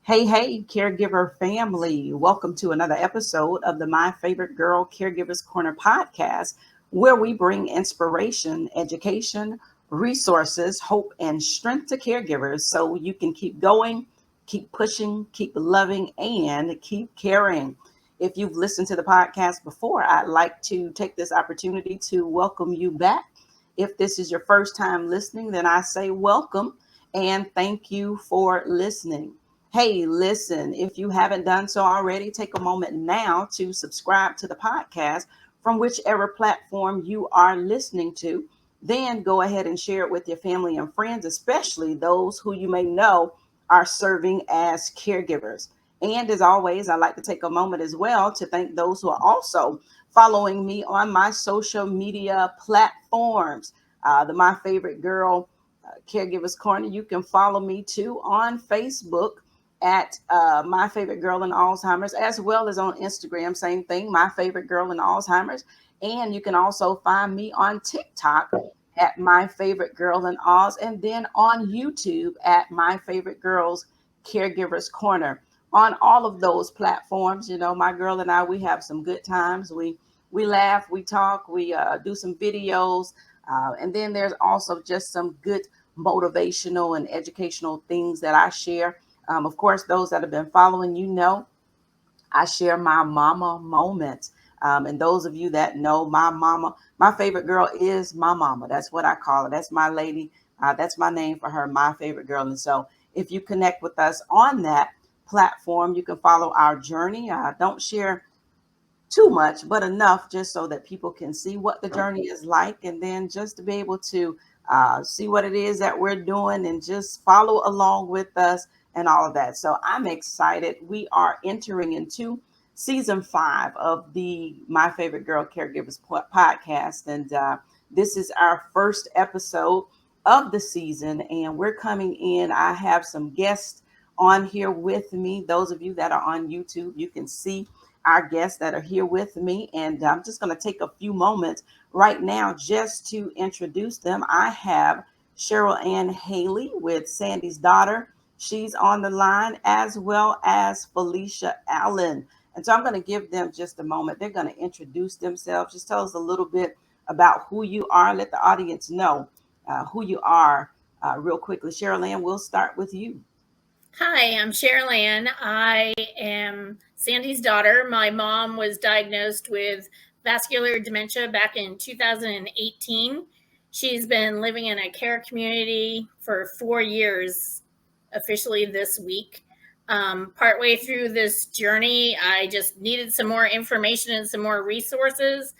Hey, caregiver family. Welcome to another episode of the My Favorite Girl Caregivers Corner podcast, where we bring inspiration, education, resources, hope, and strength to caregivers so you can keep going, keep pushing, keep loving, and keep caring. If you've listened to the podcast before, I'd like to take this opportunity to welcome you back. If this is your first time listening, then I say welcome and thank you for listening. Hey, listen, if you haven't done so already, take a moment now to subscribe to the podcast from whichever platform you are listening to. Then go ahead and share it with your family and friends, especially those who you may know are serving as caregivers. And as always, I'd like to take a moment as well to thank those who are also following me on my social media platforms. The My Favorite Girl Caregivers Corner. You can follow me too on Facebook at My Favorite Girl in Alzheimer's, as well as on Instagram. Same thing, My Favorite Girl in Alzheimer's. And you can also find me on TikTok at My Favorite Girl in Oz, and then on YouTube at My Favorite Girls Caregivers Corner. On all of those platforms, you know, my girl and I, we have some good times. We laugh, we talk, we do some videos, and then there's also just some good motivational and educational things that I share. Of course, those that have been following, you know, I share my mama moments. And those of you that know my mama, my favorite girl is my mama. That's what I call her. That's my lady. That's my name for her, my favorite girl. And so if you connect with us on that platform, you can follow our journey. Don't share too much, but enough just so that people can see what the journey is like, and then just to be able to see what it is that we're doing and just follow along with us and all of that. So I'm excited. We are entering into season 5 of the My Favorite Girl Caregivers podcast, and this is our first episode of the season, and we're coming in. I have some guests on here with me. Those of you that are on YouTube, you can see our guests that are here with me. And I'm just going to take a few moments right now just to introduce them. I have CherylAnn Haley with Sandy's daughter. She's on the line, as well as Felicia Allen. And so I'm going to give them just a moment. They're going to introduce themselves. Just tell us a little bit about who you are. Let the audience know who you are real quickly. CherylAnn, we'll start with you. Hi, I'm CherylAnn. I am Sandy's daughter. My mom was diagnosed with vascular dementia back in 2018. She's been living in a care community for 4 years, officially this week. Partway through this journey, I just needed some more information and some more resources.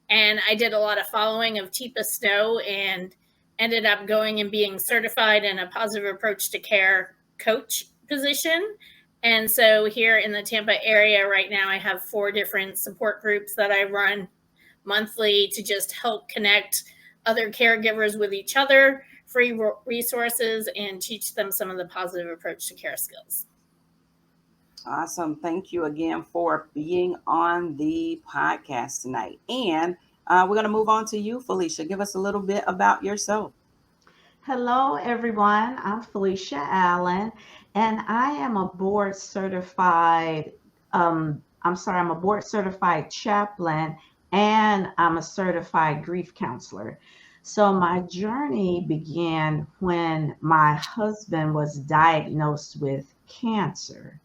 And I did a lot of following of Teepa Snow and ended up going and being certified in a positive approach to care coach position. And so here in the Tampa area right now, I have 4 different support groups that I run monthly to just help connect other caregivers with each other, free resources, and teach them some of the positive approach to care skills. Awesome. Thank you again for being on the podcast tonight. And we're going to move on to you, Felicia. Give us a little bit about yourself. Hello, everyone. I'm Felicia Allen, and I am a board certified, I'm a board certified chaplain, and I'm a certified grief counselor. So my journey began when my husband was diagnosed with cancer,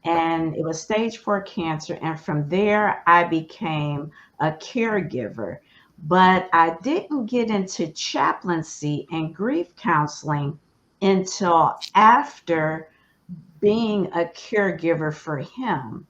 and it was stage 4 cancer. And from there, I became a caregiver. But I didn't get into chaplaincy and grief counseling until after being a caregiver for him.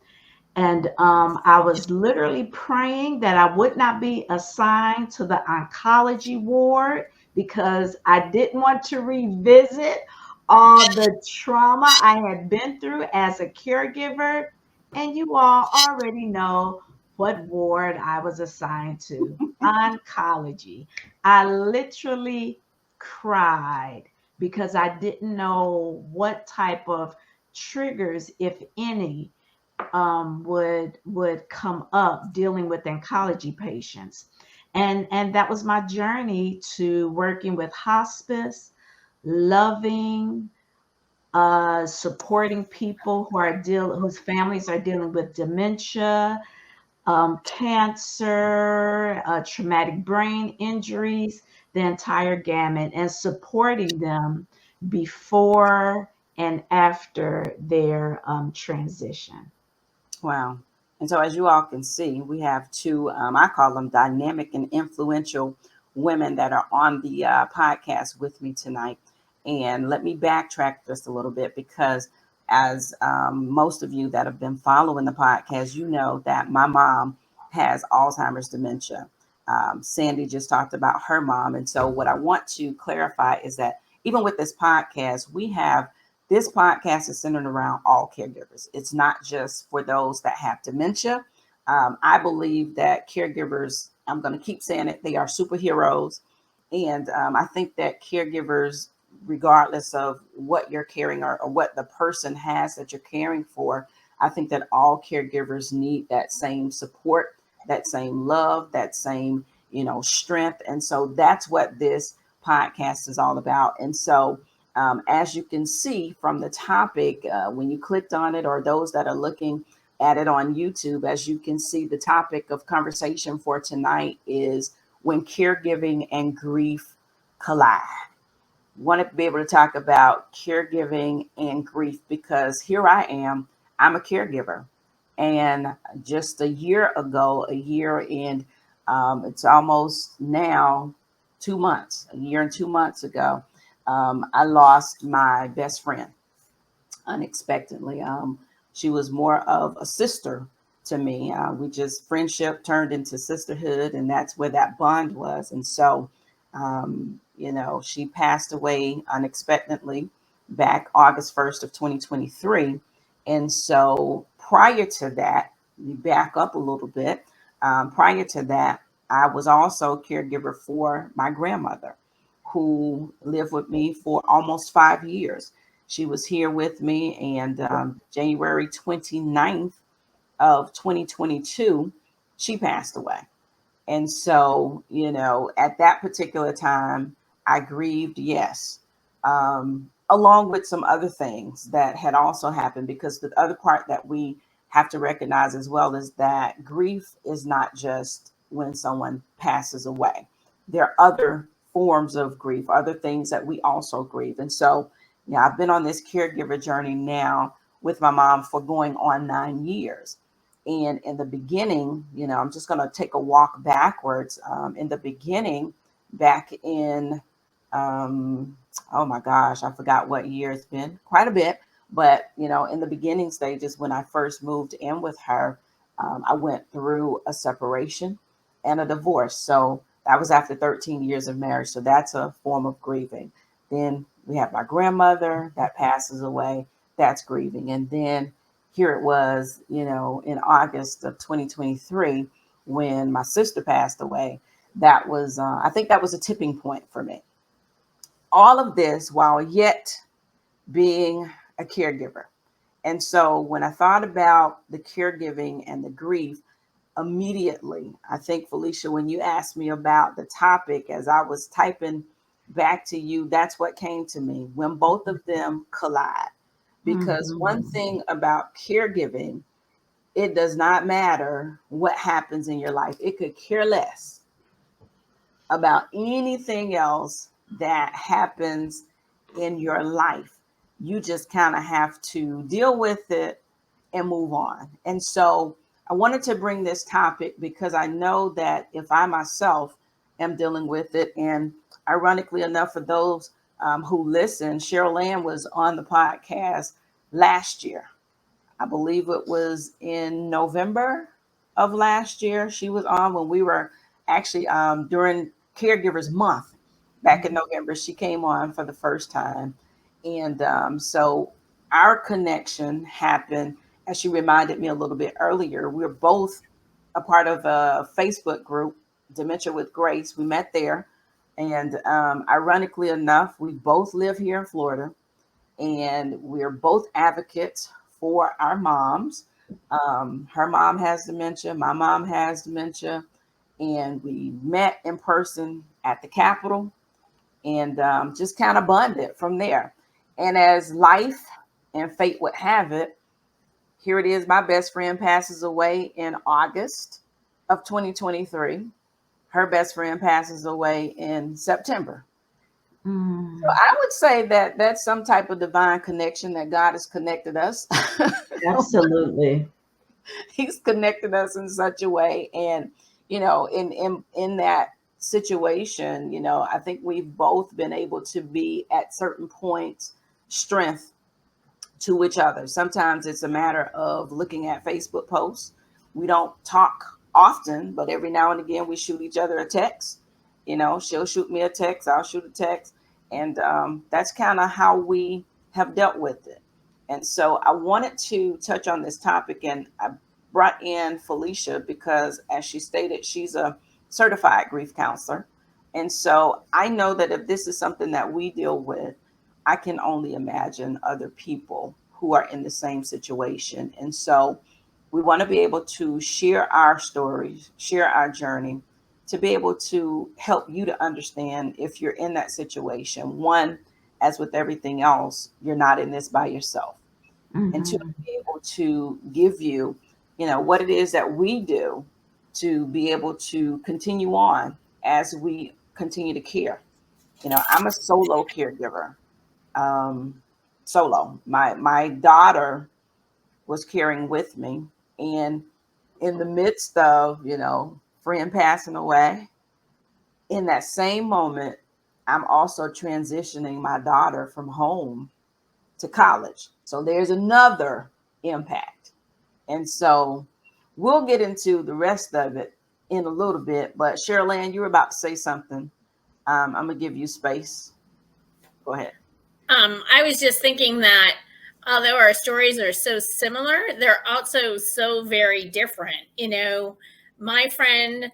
And I was literally praying that I would not be assigned to the oncology ward because I didn't want to revisit all the trauma I had been through as a caregiver. And you all already know what ward I was assigned to, oncology. I literally cried because I didn't know what type of triggers, if any, would come up dealing with oncology patients. And that was my journey to working with hospice, loving, supporting people whose families are dealing with dementia, cancer, traumatic brain injuries, the entire gamut, and supporting them before and after their transition. Wow. And so, as you all can see, we have two, I call them dynamic and influential women that are on the podcast with me tonight. And let me backtrack just a little bit because, as most of you that have been following the podcast, you know that my mom has Alzheimer's dementia. Sandy just talked about her mom. And so, what I want to clarify is that even with this podcast, this podcast is centered around all caregivers. It's not just for those that have dementia. I believe that caregivers, I'm going to keep saying it, they are superheroes. And I think that caregivers, regardless of what you're caring or what the person has that you're caring for, I think that all caregivers need that same support, that same love, that same, strength. And so that's what this podcast is all about. And so, as you can see from the topic, when you clicked on it, or those that are looking at it on YouTube, as you can see, the topic of conversation for tonight is when caregiving and grief collide. Want to be able to talk about caregiving and grief because here I am, I'm a caregiver. And just a year and it's almost now 2 months, a year and 2 months ago, I lost my best friend unexpectedly. She was more of a sister to me. Friendship turned into sisterhood, and that's where that bond was. And so, she passed away unexpectedly back August 1st of 2023. And so prior to that, we back up a little bit. Prior to that, I was also a caregiver for my grandmother, who lived with me for almost 5 years. She was here with me, and January 29th of 2022, she passed away. And so, at that particular time, I grieved, yes, along with some other things that had also happened, because the other part that we have to recognize as well is that grief is not just when someone passes away. There are other forms of grief, other things that we also grieve. And so, I've been on this caregiver journey now with my mom for going on 9 years. And in the beginning, I'm just going to take a walk backwards. In the beginning, back in, oh my gosh, I forgot what year it's been, quite a bit. But, in the beginning stages, when I first moved in with her, I went through a separation and a divorce. So that was after 13 years of marriage. So that's a form of grieving. Then we have my grandmother that passes away. That's grieving. And then here it was, in August of 2023, when my sister passed away. That was, I think that was a tipping point for me. All of this while yet being a caregiver. And so when I thought about the caregiving and the grief, immediately, I think, Felicia, when you asked me about the topic, as I was typing back to you, that's what came to me, when both of them collide. Because one thing about caregiving, it does not matter what happens in your life. It could care less about anything else that happens in your life. You just kind of have to deal with it and move on. And so I wanted to bring this topic because I know that if I myself am dealing with it, and ironically enough, for those who listen, CherylAnn was on the podcast last year. I believe it was in November of last year. She was on when we were actually during Caregivers Month back in November. She came on for the first time. And so our connection happened, as she reminded me a little bit earlier. We're both a part of a Facebook group, Dementia with Grace. We met there. And ironically enough, we both live here in Florida, and we're both advocates for our moms. Her mom has dementia, my mom has dementia, and we met in person at the Capitol and just kind of bonded from there. And as life and fate would have it, here it is. My best friend passes away in August of 2023. Her best friend passes away in September. So Mm, I would say that that's some type of divine connection that God has connected us. absolutely. He's connected us in such a way. And, in that situation, I think we've both been able to be at certain points strength to each other. Sometimes it's a matter of looking at Facebook posts. We don't talk often, but every now and again we shoot each other a text. She'll shoot me a text, I'll shoot a text. And that's kind of how we have dealt with it. And so I wanted to touch on this topic, and I brought in Felicia because, as she stated, she's a certified grief counselor. And so I know that if this is something that we deal with, I can only imagine other people who are in the same situation. And so we want to be able to share our stories, share our journey, to be able to help you to understand if you're in that situation. One, as with everything else, you're not in this by yourself. And to Hmm. be able to give you, what it is that we do to be able to continue on as we continue to care. I'm a solo caregiver, um, solo. My daughter was caring with me, and in the midst of friend passing away, in that same moment, I'm also transitioning my daughter from home to college. So there's another impact, and so we'll get into the rest of it in a little bit. But CherylAnn, you were about to say something. I'm gonna give you space. Go ahead. I was just thinking that although our stories are so similar, they're also so very different. My friend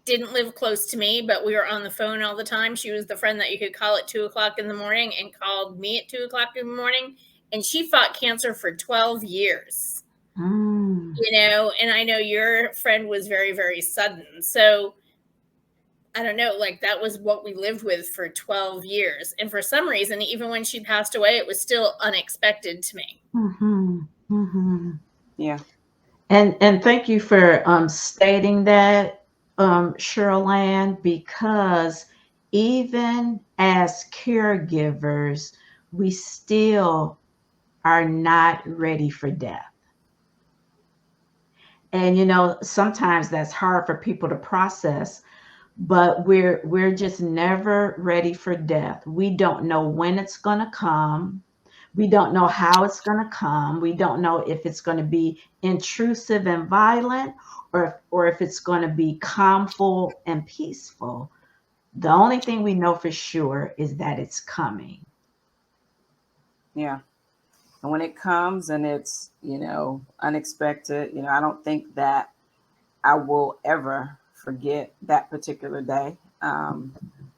didn't live close to me, but we were on the phone all the time. She was the friend that you could call at 2 o'clock in the morning and called me at 2 o'clock in the morning. And she fought cancer for 12 years, Mm. and I know your friend was very, very sudden. So I don't know, like that was what we lived with for 12 years. And for some reason, even when she passed away, it was still unexpected to me. Hmm. Hmm. Yeah. And thank you for stating that, Cheryl, because even as caregivers, we still are not ready for death. And sometimes that's hard for people to process, but we're just never ready for death. We don't know when it's going to come. We don't know how it's going to come. We don't know if it's going to be intrusive and violent, or if it's going to be calmful and peaceful. The only thing we know for sure is that it's coming. Yeah. And when it comes and it's, unexpected, I don't think that I will ever forget that particular day.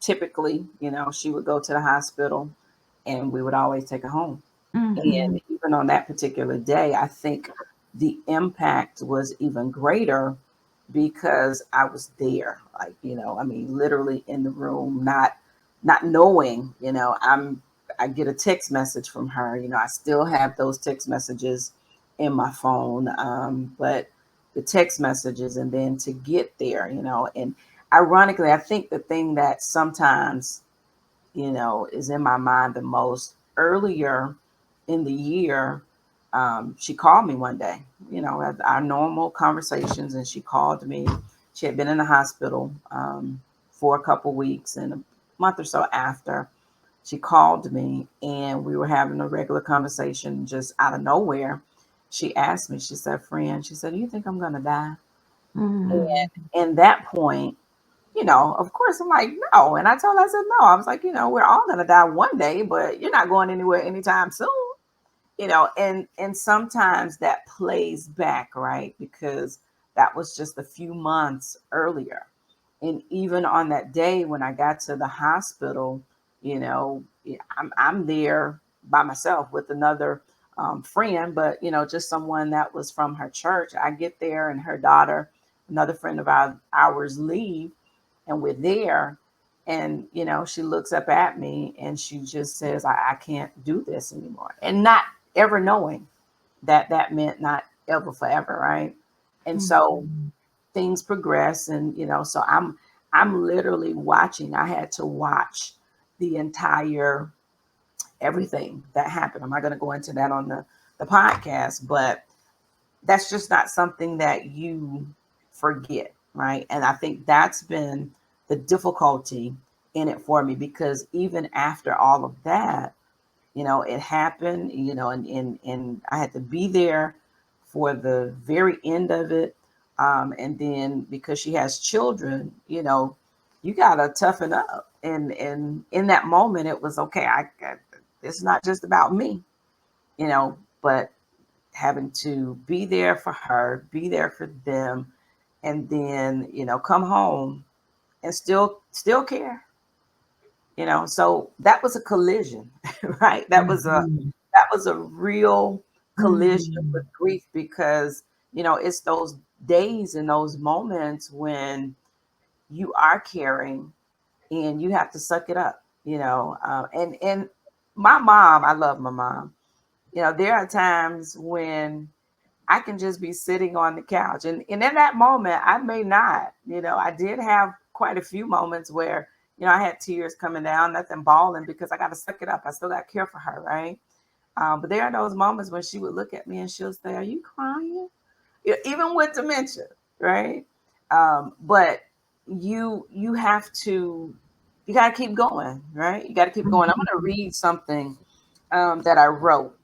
Typically, she would go to the hospital and we would always take her home. Hmm. And even on that particular day, I think the impact was even greater because I was there. Like, I mean, literally in the room, not knowing, I get a text message from her. I still have those text messages in my phone. But the text messages, and then to get there, and ironically, I think the thing that sometimes is in my mind the most, earlier in the year, she called me one day, at our normal conversations, and she called me. She had been in the hospital for a couple weeks, and a month or so after, she called me, and we were having a regular conversation. Just out of nowhere, she asked me, she said, "Friend," she said, "do you think I'm going to die?" Hmm. And in that point, of course, I'm like, no. And I told her, I said, no. I was like, we're all gonna die one day, but you're not going anywhere anytime soon. And sometimes that plays back, right? Because that was just a few months earlier. And even on that day when I got to the hospital, I'm there by myself with another friend, but just someone that was from her church. I get there, and her daughter, another friend of ours, leave, and we're there. And, she looks up at me and she just says, I can't do this anymore. And not ever knowing that meant not ever forever. Right. And so things progress. And, so I'm literally watching. I had to watch the entire everything that happened. I'm not going to go into that on the podcast, but that's just not something that you forget, right? And I think that's been the difficulty in it for me, because even after all of that, it happened, and I had to be there for the very end of it. And then because she has children, you gotta toughen up. And in that moment, it was okay. It's not just about me, but having to be there for her, be there for them, and then, come home and still care, So that was a collision, right? That was a real collision with grief, because, it's those days and those moments when you are caring and you have to suck it up, and my mom, I love my mom. There are times when I can just be sitting on the couch. And in that moment, I may not, I did have quite a few moments where, I had tears coming down, nothing bawling, because I got to suck it up. I still got to care for her, right? But there are those moments when she would look at me and she'll say, "Are you crying?" Even with dementia, right? But you have to, you got to keep going, right? You got to keep going. I'm going to read something that I wrote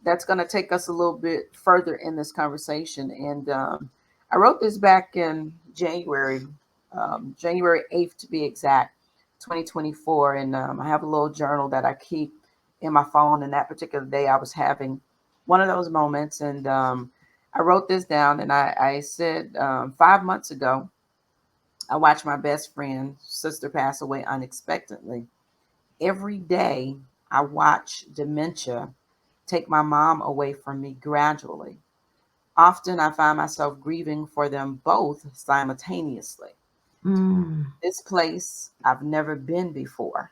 that's going to take us a little bit further in this conversation. And I wrote this back in January 8th to be exact, 2024. And I have a little journal that I keep in my phone. And that particular day, I was having one of those moments. And I wrote this down, and I said 5 months ago, I watched my best friend's sister pass away unexpectedly. Every day, I watch dementia take my mom away from me gradually. Often I find myself grieving for them both simultaneously. This place I've never been before.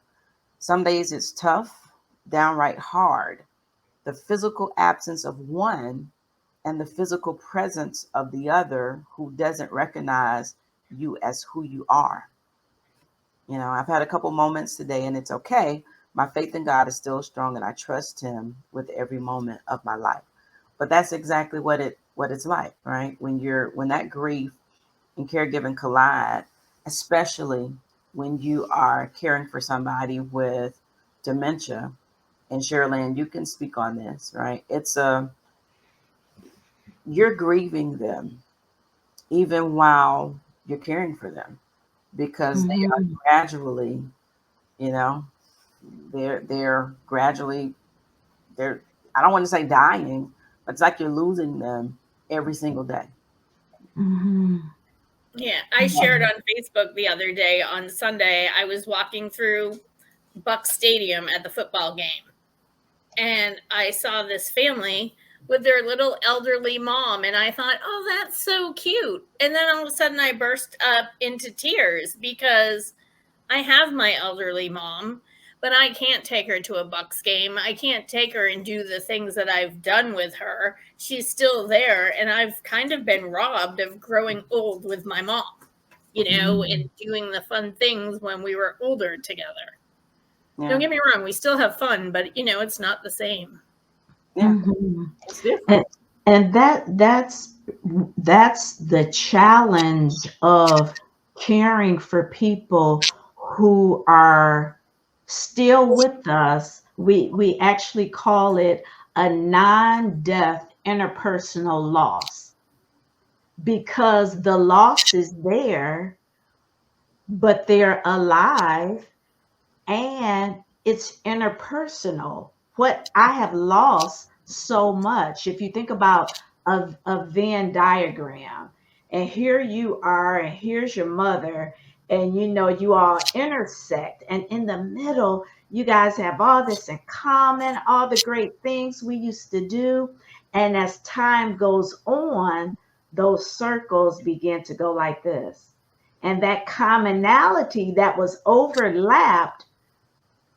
Some days it's tough, downright hard. The physical absence of one and the physical presence of the other who doesn't recognize you as who you are. I've had a couple moments today, and it's okay. My faith in God is still strong, and I trust him with every moment of my life. But that's exactly what it's like, right? When that grief and caregiving collide, especially when you are caring for somebody with dementia. And CherylAnn, you can speak on this, right? You're grieving them even while you're caring for them, because they are gradually, you know, they're gradually, they're, I don't want to say dying, but it's like you're losing them every single day. Yeah, I shared on Facebook the other day on Sunday. I was walking through Buck Stadium at the football game, and I saw this family with their little elderly mom, and I thought, oh, that's so cute. And then all of a sudden I burst up into tears because I have my elderly mom, but I can't take her to a Bucks game. I can't take her and do the things that I've done with her. She's still there, and I've kind of been robbed of growing old with my mom, and doing the fun things when we were older together. Yeah. Don't get me wrong, we still have fun, but it's not the same. Yeah. It's different. And that's the challenge of caring for people who are still with us. We actually call it a non-death interpersonal loss, because the loss is there, but they're alive, and it's interpersonal. What I have lost so much. If you think about a Venn diagram, and here you are, and here's your mother, and you all intersect, and in the middle, you guys have all this in common, all the great things we used to do. And as time goes on, those circles begin to go like this. And that commonality that was overlapped,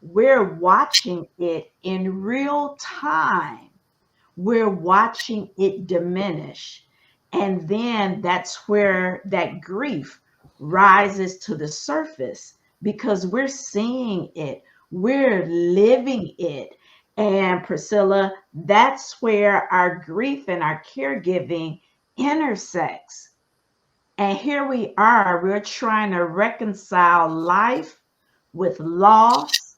we're watching it in real time. We're watching it diminish. And then that's where that grief rises to the surface because we're seeing it, we're living it. And Priscilla, that's where our grief and our caregiving intersects. And here we are, we're trying to reconcile life with loss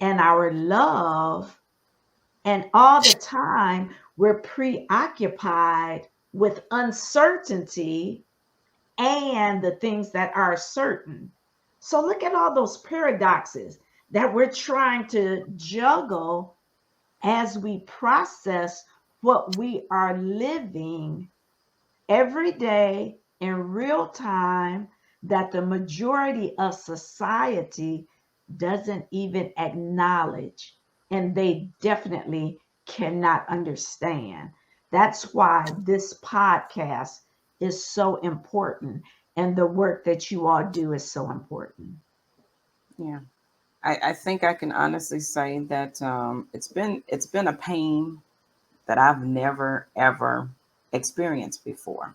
and our love. And all the time, we're preoccupied with uncertainty and the things that are certain. So look at all those paradoxes that we're trying to juggle as we process what we are living every day in real time that the majority of society doesn't even acknowledge, and they definitely cannot understand. That's why this podcast is so important, and the work that you all do is so important. Yeah. I think I can honestly say that it's been a pain that I've never ever experienced before.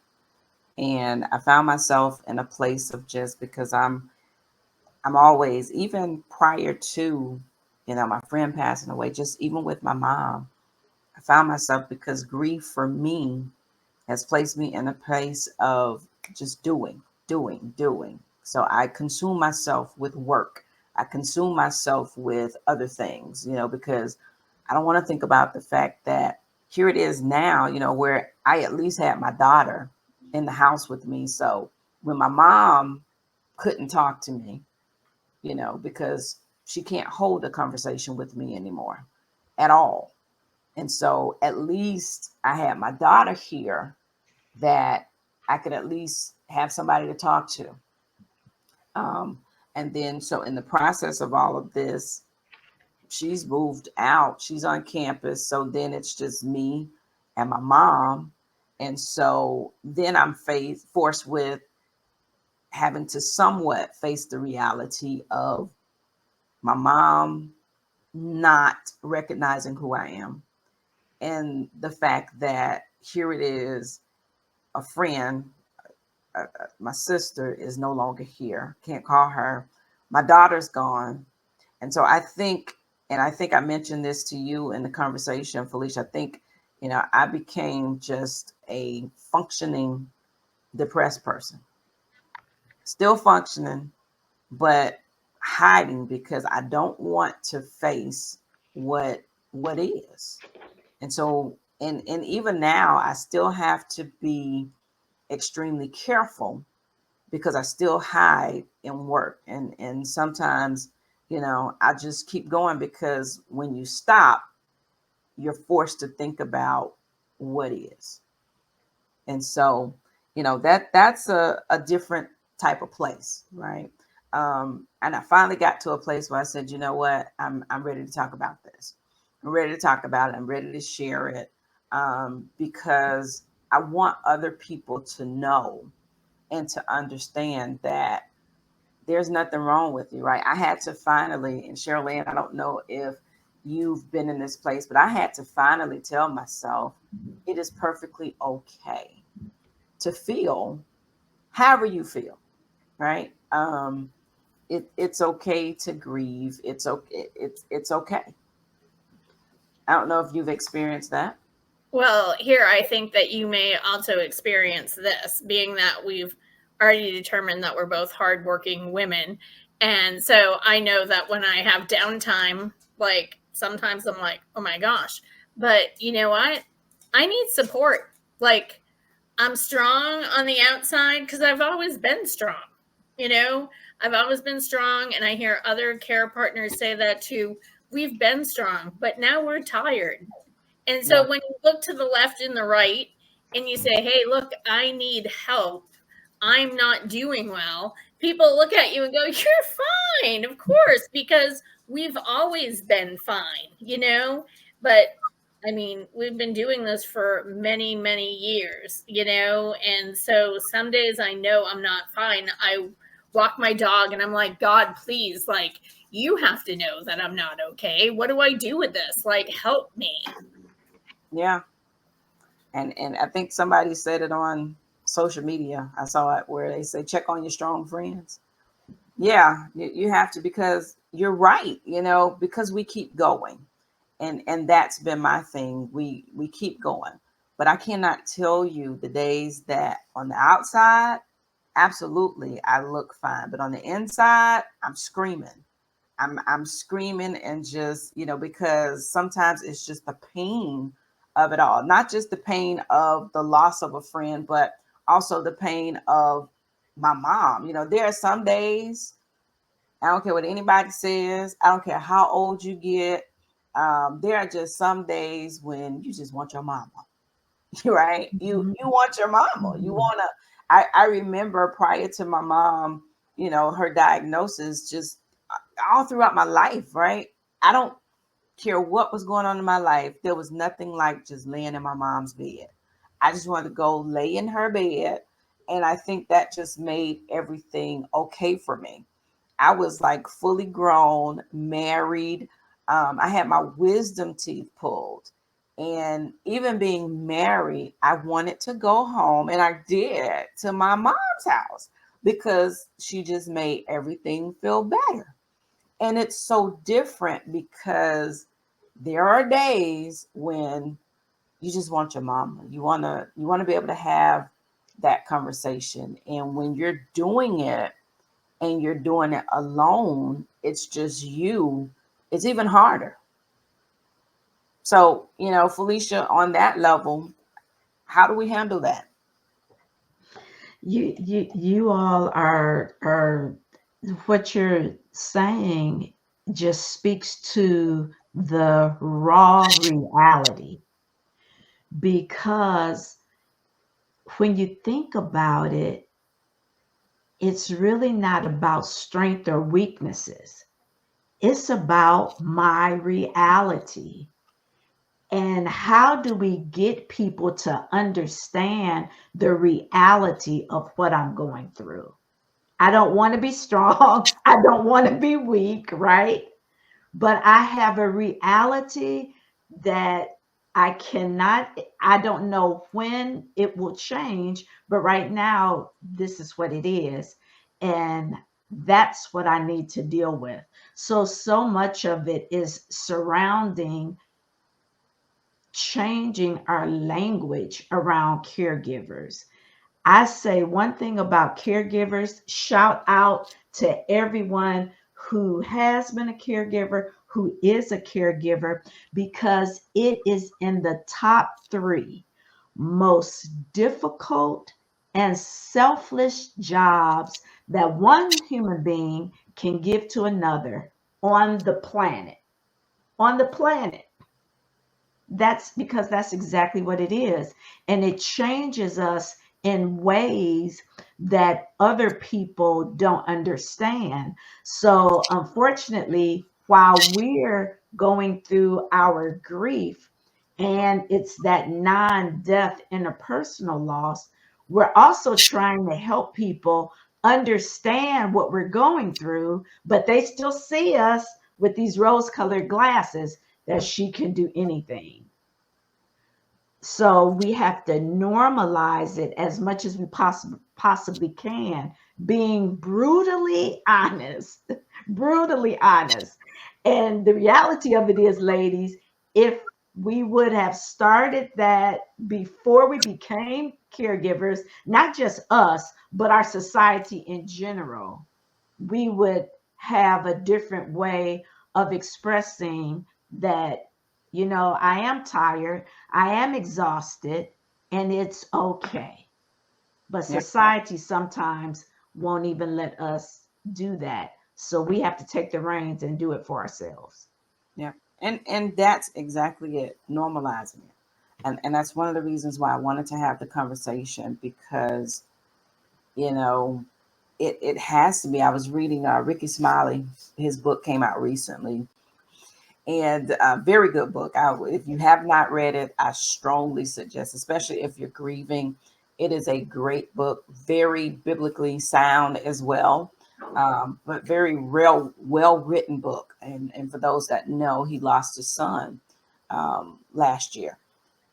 And I found myself in a place of just because I'm always, even prior to, my friend passing away, just even with my mom, I found myself, because grief for me has placed me in a place of just doing, doing, doing. So I consume myself with work. I consume myself with other things, because I don't want to think about the fact that here it is now, where I at least had my daughter in the house with me. So when my mom couldn't talk to me, because she can't hold a conversation with me anymore at all. And so at least I had my daughter here that I could at least have somebody to talk to. Um, and then, so in the process of all of this, she's moved out, she's on campus. So then it's just me and my mom. And so then I'm forced with having to somewhat face the reality of my mom not recognizing who I am, and the fact that here it is, a friend, my sister is no longer here, can't call her, my daughter's gone. And so I think I mentioned this to you in the conversation, Felicia. I think, I became just a functioning depressed person, still functioning, but hiding because I don't want to face what is. And so, and even now, I still have to be extremely careful because I still hide in work. And sometimes, I just keep going, because when you stop, you're forced to think about what is. And so, that's a different type of place, right? And I finally got to a place where I said, you know what, I'm ready to talk about this. I'm ready to talk about it. I'm ready to share it, because I want other people to know and to understand that there's nothing wrong with you, right? I had to finally, and CherylAnn, I don't know if you've been in this place, but I had to finally tell myself it is perfectly okay to feel however you feel, right? It's okay to grieve. It's okay. It's okay. I don't know if you've experienced that. Well, here I think that you may also experience this, being that we've already determined that we're both hardworking women. And so I know that when I have downtime, like sometimes I'm like, oh my gosh. But you know what? I need support. Like, I'm strong on the outside because I've always been strong. You know, I've always been strong. And I hear other care partners say that too. We've been strong, but now we're tired. And Yeah. so when you look to the left and the right and you say, hey, look, I need help, I'm not doing well, people look at you and go, you're fine, of course, because we've always been fine, you know? But I mean, we've been doing this for many, many years, you know? And so some days I know I'm not fine. I walk my dog, and I'm like, God, please, like, you have to know that I'm not okay. What do I do with this? Like, help me. Yeah. And I think somebody said it on social media. I saw it where they say, check on your strong friends. Yeah, you have to, because you're right, because we keep going. And that's been my thing. We keep going. But I cannot tell you the days that on the outside, absolutely, I look fine. But on the inside, I'm screaming. I'm screaming, and just, because sometimes it's just the pain of it all. Not just the pain of the loss of a friend, but also the pain of my mom. There are some days, I don't care what anybody says, I don't care how old you get. There are just some days when you just want your mama. Right? You want your mama. You want to. I remember prior to my mom, her diagnosis, just all throughout my life, right? I don't care what was going on in my life. There was nothing like just laying in my mom's bed. I just wanted to go lay in her bed. And I think that just made everything okay for me. I was like fully grown, married. I had my wisdom teeth pulled. And even being married, I wanted to go home, and I did, to my mom's house, because she just made everything feel better. And it's so different, because there are days when you just want your mama. You want to be able to have that conversation. And when you're doing it and you're doing it alone, it's just you, it's even harder. So, Felicia, on that level, how do we handle that? You all are what you're saying just speaks to the raw reality, because when you think about it, it's really not about strength or weaknesses. It's about my reality. And how do we get people to understand the reality of what I'm going through? I don't want to be strong. I don't want to be weak, right? But I have a reality that I don't know when it will change, but right now, this is what it is. And that's what I need to deal with. So much of it is surrounding changing our language around caregivers. I say one thing about caregivers, shout out to everyone who has been a caregiver, who is a caregiver, because it is in the top three most difficult and selfless jobs that one human being can give to another on the planet. On the planet. That's because that's exactly what it is. And it changes us in ways that other people don't understand. So, unfortunately, while we're going through our grief, and it's that non death interpersonal loss, we're also trying to help people understand what we're going through, but they still see us with these rose colored glasses that she can do anything. So we have to normalize it as much as we possibly can, being brutally honest, brutally honest. And the reality of it is, ladies, if we would have started that before we became caregivers, not just us, but our society in general, we would have a different way of expressing that, I am tired, I am exhausted, and it's okay. But Yeah. society sometimes won't even let us do that. So we have to take the reins and do it for ourselves. Yeah. And that's exactly it, normalizing it. And that's one of the reasons why I wanted to have the conversation, because, you know, it has to be. I was reading Ricky Smiley, his book came out recently, and a very good book. If you have not read it, I strongly suggest, especially if you're grieving. It is a great book, very biblically sound as well. but very real, well-written book. And for those that know, he lost his son last year.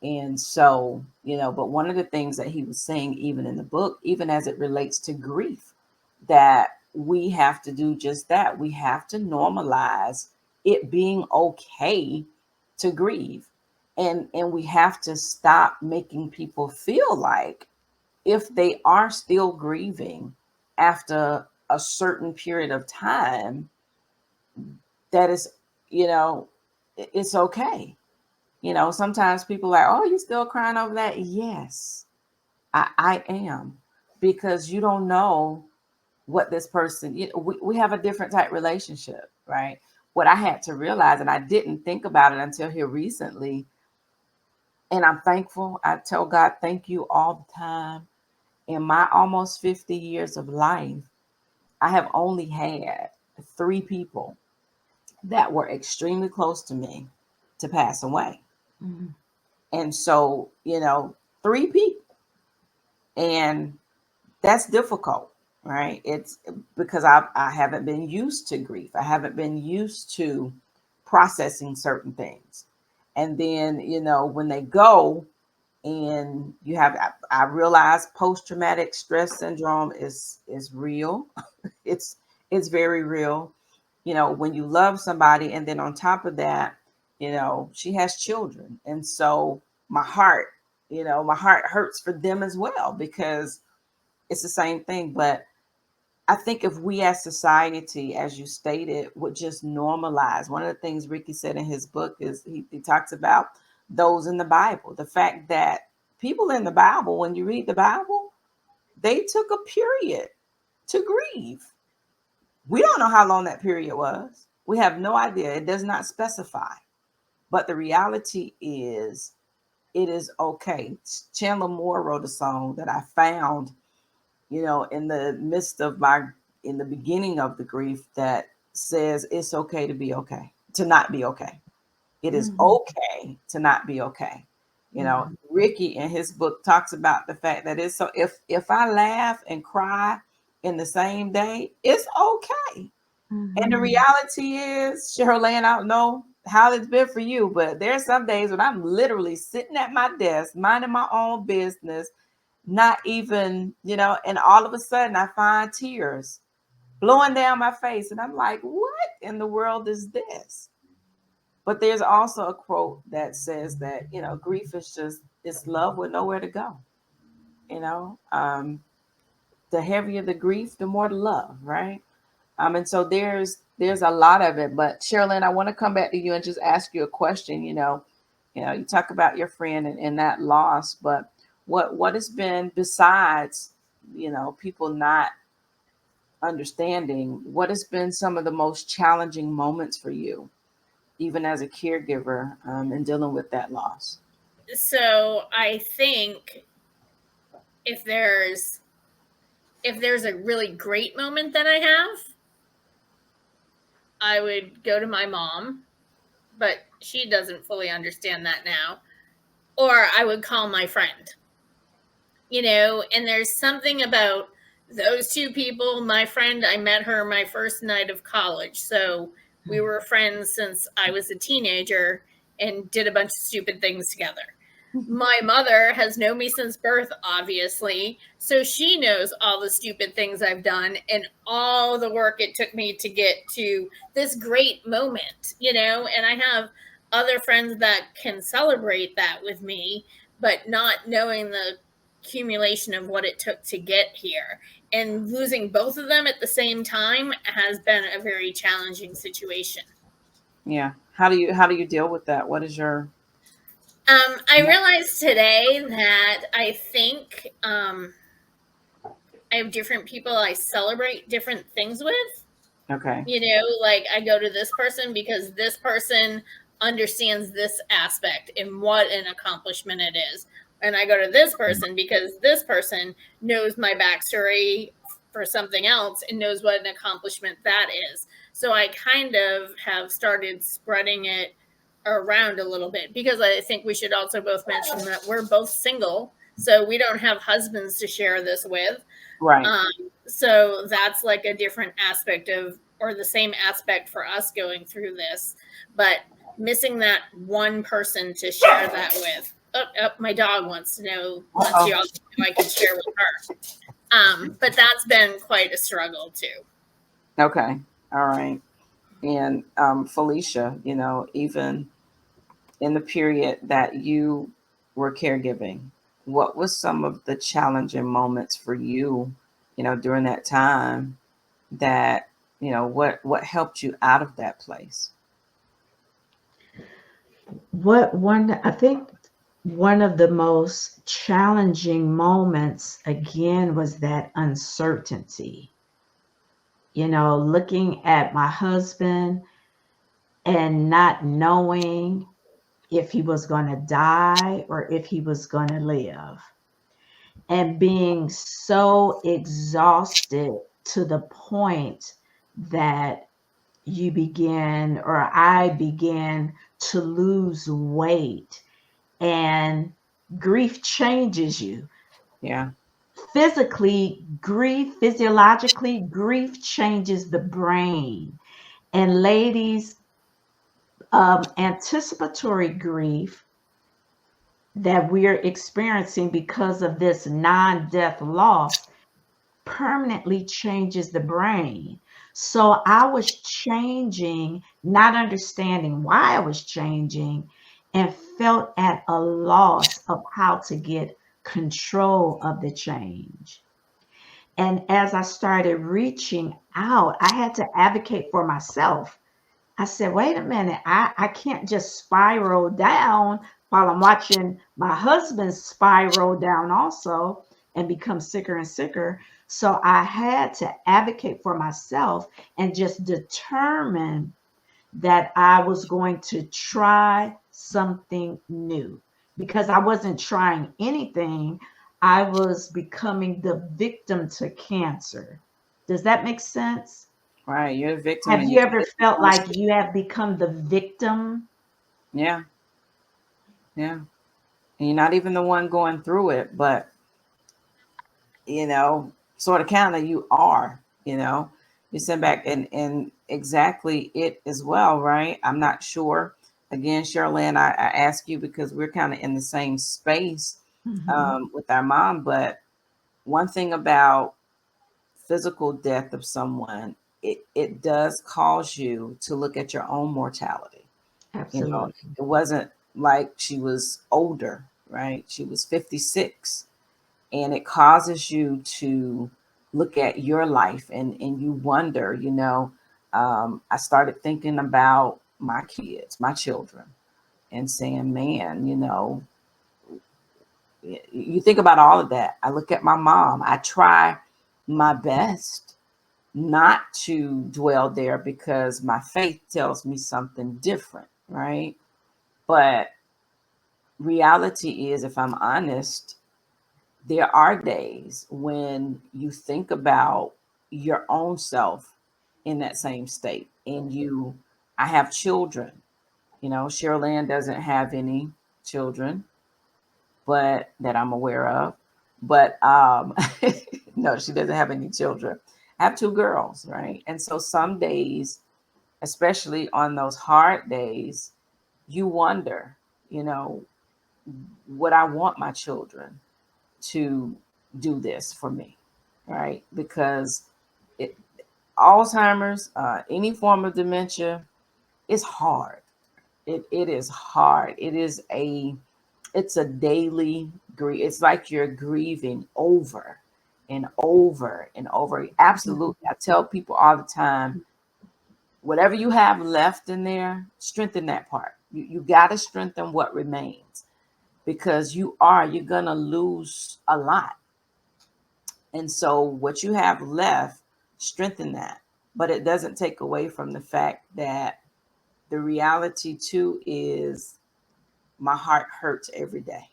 And so, but one of the things that he was saying, even in the book, even as it relates to grief, that we have to do just that. We have to normalize it being okay to grieve. And we have to stop making people feel like if they are still grieving after a certain period of time, that is, it's okay. Sometimes people are like, oh, you still crying over that? Yes, I am, because you don't know what this person, we have a different type relationship, right? What I had to realize, and I didn't think about it until here recently, and I'm thankful. I tell God, thank you all the time. In my almost 50 years of life, I have only had 3 people that were extremely close to me to pass away. Mm-hmm. And so, 3 people. And that's difficult, right? It's because I haven't been used to grief. I haven't been used to processing certain things. And then, when they go, and I realize post-traumatic stress syndrome is real. it's it's very real. When you love somebody, and then on top of that, she has children. And so my heart hurts for them as well, because it's the same thing. But I think if we as society, as you stated, would just normalize, one of the things Ricky said in his book is he talks about those in the Bible, the fact that people in the Bible, when you read the Bible, they took a period to grieve. We don't know how long that period was. We have no idea. It does not specify. But the reality is, it is okay. Chandler Moore wrote a song that I found, in the midst of in the beginning of the grief, that says it's okay to be okay, to not be okay. It is Mm-hmm. okay to not be okay. Mm-hmm. Ricky in his book talks about the fact that it's so, if I laugh and cry in the same day, it's okay. And the Mm-hmm. reality is, CherylAnn, I don't know how it's been for you, but there's some days when I'm literally sitting at my desk, minding my own business, not even, and all of a sudden I find tears blowing down my face. And I'm like, what in the world is this? But there's also a quote that says that, grief is just, it's love with nowhere to go. You know, the heavier the grief, the more the love, right? And so there's a lot of it. But CherylAnn, I want to come back to you and just ask you a question. You talk about your friend and that loss, but what has been, besides, people not understanding, what has been some of the most challenging moments for you, even as a caregiver, and dealing with that loss? So I think if there's a really great moment that I have, I would go to my mom, but she doesn't fully understand that now. Or I would call my friend. And there's something about those 2 people. My friend, I met her my first night of college. So we were friends since I was a teenager and did a bunch of stupid things together. My mother has known me since birth, obviously. So she knows all the stupid things I've done and all the work it took me to get to this great moment, and I have other friends that can celebrate that with me, but not knowing the accumulation of what it took to get here. And losing both of them at the same time has been a very challenging situation. Yeah. How do you deal with that? What is your I realized today that I think I have different people I celebrate different things with. okay? Like I go to this person because this person understands this aspect and what an accomplishment it is. And I go to this person because this person knows my backstory for something else and knows what an accomplishment that is. So I kind of have started spreading it around a little bit, because I think we should also both mention that we're both single. So we don't have husbands to share this with. Right. Um, So that's like a different aspect of, or the same aspect for us going through this, but missing that one person to share that with. My dog wants to know, wants you all to know I can share with her. But that's been quite a struggle too. Okay. All right. And Felicia, even in the period that you were caregiving, what was some of the challenging moments for you, during that time that, what helped you out of that place? I think one of the most challenging moments again was that uncertainty. Looking at my husband and not knowing if he was going to die or if he was going to live, and being so exhausted to the point that I began to lose weight. And grief changes you. Yeah. Physiologically, grief changes the brain. And ladies, anticipatory grief that we're experiencing because of this non-death loss permanently changes the brain. So I was changing, not understanding why I was changing, and felt at a loss of how to get control of the change. And as I started reaching out, I had to advocate for myself. I said, wait a minute, I can't just spiral down while I'm watching my husband spiral down also and become sicker and sicker. So I had to advocate for myself and just determine that I was going to try something new because I wasn't trying anything. I was becoming the victim to cancer. Does that make sense? Right. You're a victim Have and you you're ever felt like you have become the victim? yeah. Yeah. And you're not even the one going through it, but sort of kind of you are, you send back and exactly it as well, right? I'm not sure. Again, CherylAnn, I ask you because we're kind of in the same space with our mom, but one thing about physical death of someone, it does cause you to look at your own mortality. Absolutely. It wasn't like she was older, right? She was 56, and it causes you to look at your life and you wonder, I started thinking about my kids, my children, and saying, man, you think about all of that. I look at my mom. I try my best not to dwell there because my faith tells me something different, right? But reality is, if I'm honest, there are days when you think about your own self in that same state. And I have children, CherylAnn doesn't have any children, but that I'm aware of. But no, she doesn't have any children. I have two girls, right? And so some days, especially on those hard days, you wonder, you know, would I want my children to do this for me, right? Because it, Alzheimer's, any form of dementia, is hard. It is hard. It's a daily grief. It's like you're grieving over and over and over. Absolutely. I tell people all the time, whatever you have left in there, strengthen that part. You got to strengthen what remains because you're going to lose a lot. And so what you have left, strengthen that. But it doesn't take away from the fact that the reality too is my heart hurts every day.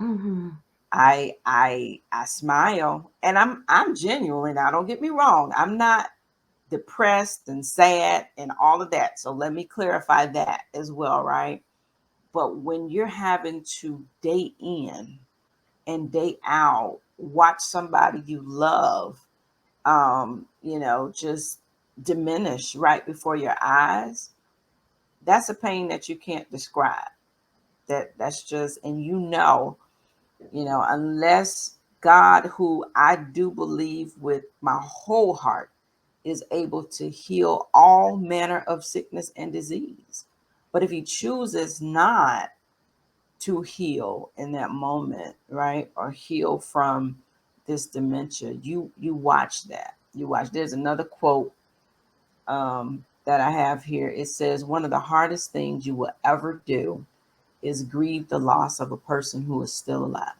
Mm-hmm. I smile and I'm genuine. Now don't get me wrong. I'm not depressed and sad and all of that. So let me clarify that as well, right? But when you're having to day in and day out, watch somebody you love just diminish right before your eyes, that's a pain that you can't describe. That's just, and unless God, who I do believe with my whole heart, is able to heal all manner of sickness and disease. But if he chooses not to heal in that moment, right, or heal from this dementia, you watch that. You watch. There's another quote that I have here. It says, one of the hardest things you will ever do is grieve the loss of a person who is still alive.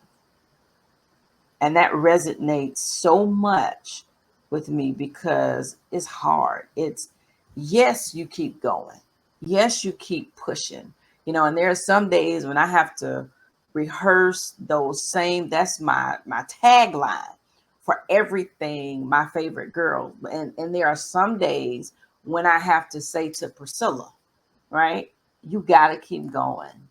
And that resonates so much with me because it's hard. It's, yes, you keep going. Yes, you keep pushing. And there are some days when I have to rehearse those same, that's my tagline for everything, my favorite girl. And there are some days when I have to say to Priscilla, right? You got to keep going.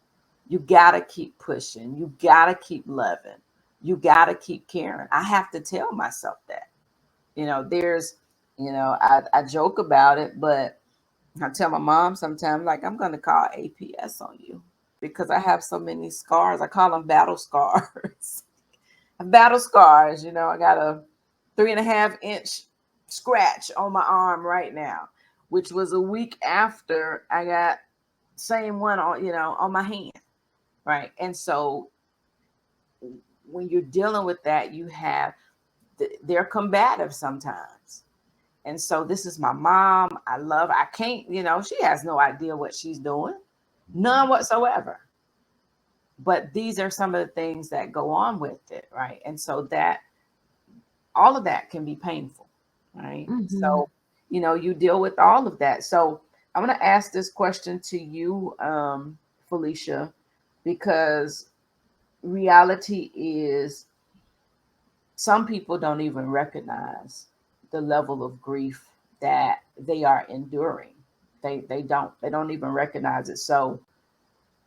You got to keep pushing. You got to keep loving. You got to keep caring. I have to tell myself that. There's, I joke about it, but I tell my mom sometimes, like, I'm going to call APS on you because I have so many scars. I call them battle scars. Battle scars. I got a 3.5-inch scratch on my arm right now, which was a week after I got same one on my hand, right? And so when you're dealing with that, you have they're combative sometimes. And so this is my mom. I can't, she has no idea what she's doing, none whatsoever. But these are some of the things that go on with it, right? And so that all of that can be painful, right? Mm-hmm. So, you deal with all of that. So I'm going to ask this question to you, Felicia, because reality is some people don't even recognize the level of grief that they are enduring. They don't even recognize it. So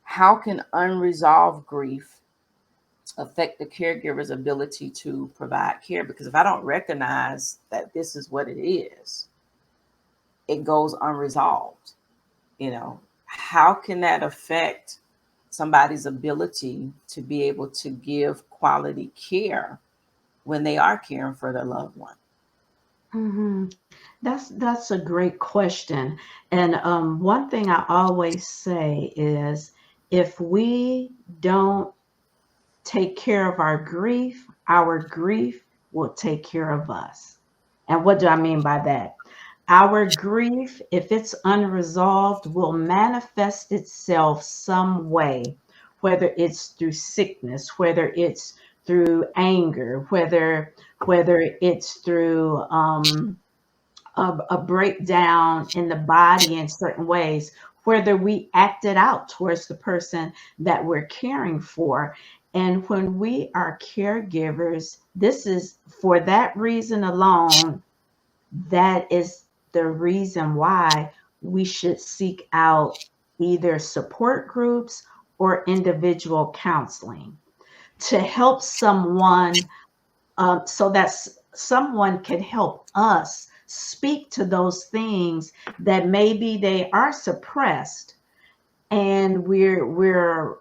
how can unresolved grief affect the caregiver's ability to provide care? Because if I don't recognize that this is what it is, it goes unresolved. How can that affect somebody's ability to be able to give quality care when they are caring for their loved one? Mm-hmm. That's a great question. And one thing I always say is if we don't take care of our grief will take care of us. And what do I mean by that? Our grief, if it's unresolved, will manifest itself some way, whether it's through sickness, whether it's through anger, whether it's through a breakdown in the body in certain ways, whether we act it out towards the person that we're caring for. And when we are caregivers, this is for that reason alone, that is the reason why we should seek out either support groups or individual counseling to help someone so that someone can help us speak to those things that maybe they are suppressed and we're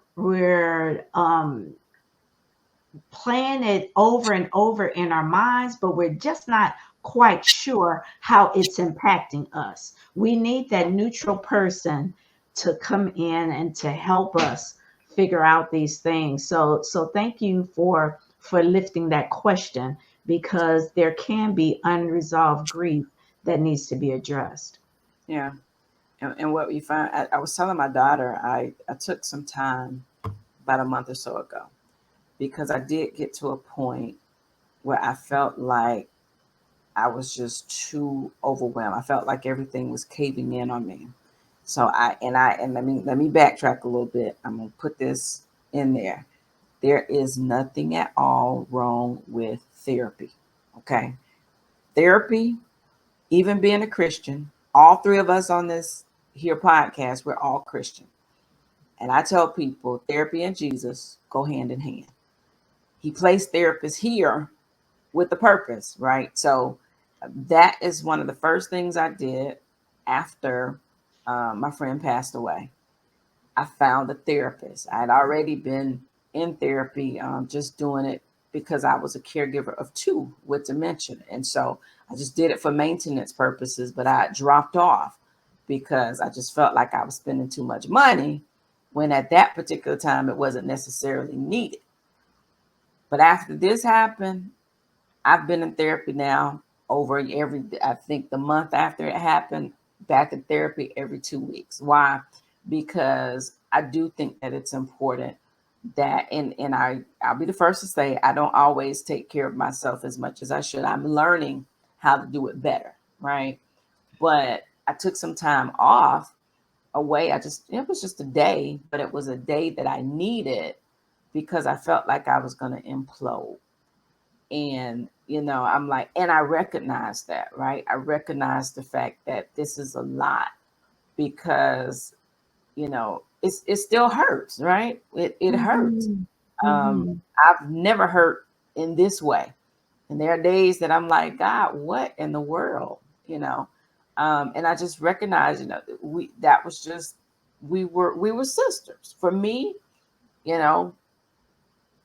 playing it over and over in our minds, but we're just not quite sure how it's impacting us. We need that neutral person to come in and to help us figure out these things. So thank you for lifting that question because there can be unresolved grief that needs to be addressed. Yeah. And what we find, I was telling my daughter, I took some time about a month or so ago because I did get to a point where I felt like I was just too overwhelmed. I felt like everything was caving in on me. So let me backtrack a little bit. I'm gonna put this in there. There is nothing at all wrong with therapy. Okay. Therapy, even being a Christian, all three of us on this here podcast, we're all Christian. And I tell people therapy and Jesus go hand in hand. He placed therapists here with the purpose, right? So That is one of the first things I did after my friend passed away. I found a therapist. I had already been in therapy, just doing it because I was a caregiver of two with dementia. And so I just did it for maintenance purposes, but I dropped off because I just felt like I was spending too much money when at that particular time it wasn't necessarily needed. But after this happened, I've been in therapy now over I think the month after it happened, back in therapy every 2 weeks. Why? Because I do think that it's important that, and I'll be the first to say, I don't always take care of myself as much as I should. I'm learning how to do it better, right? But I took some time off away. It was just a day, but it was a day that I needed because I felt like I was going to implode. And, I'm like, and I recognize that, right? I recognize the fact that this is a lot because, it still hurts, right? It hurts. Mhm. I've never hurt in this way. And there are days that I'm like, God, what in the world, and I just recognize, we were sisters. For me, you know,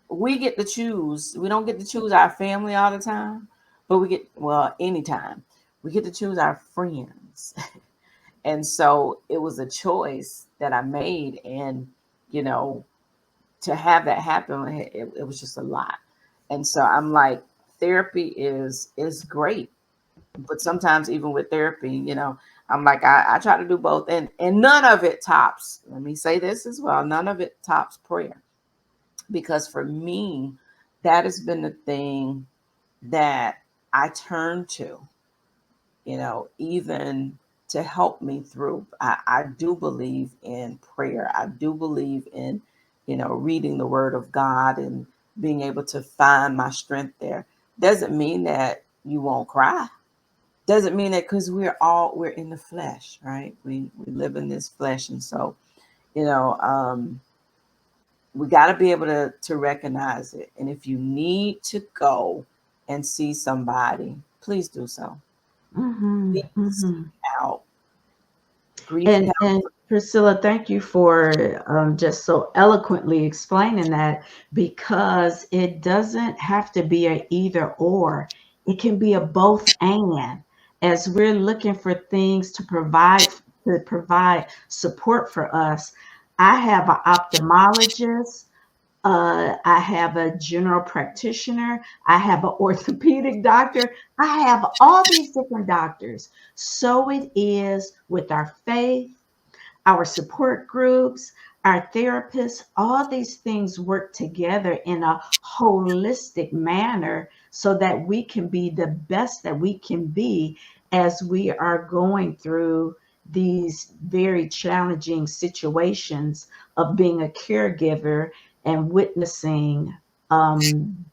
we get to choose. We don't get to choose our family all the time, but anytime we get to choose our friends. And so it was a choice that I made. And, you know, to have that happen, it was just a lot. And so I'm like, therapy is great. But sometimes even with therapy, I'm like, I try to do both. And none of it tops, let me say this as well, none of it tops prayer. Because for me, that has been the thing that I turn to, even to help me through. I do believe in prayer. I do believe in, reading the word of God and being able to find my strength there. Doesn't mean that you won't cry. Doesn't mean that, because we're in the flesh, right? We live in this flesh. And so, you know, we got to be able to recognize it. And if you need to go and see somebody, please do so. Mhm. Please seek Mhm. out grief And counseling. Priscilla, thank you for just so eloquently explaining that, because it doesn't have to be a either or. It can be a both and. As we're looking for things to provide support for us, I have an ophthalmologist. I have a general practitioner. I have an orthopedic doctor. I have all these different doctors. So it is with our faith, our support groups, our therapists. All these things work together in a holistic manner so that we can be the best that we can be as we are going through these very challenging situations of being a caregiver and witnessing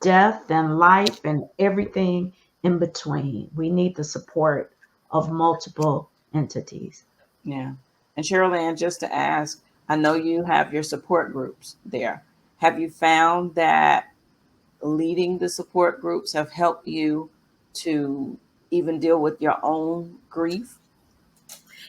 death and life and everything in between. We need the support of multiple entities. Yeah. And CherylAnn, just to ask, I know you have your support groups there. Have you found that leading the support groups have helped you to even deal with your own grief?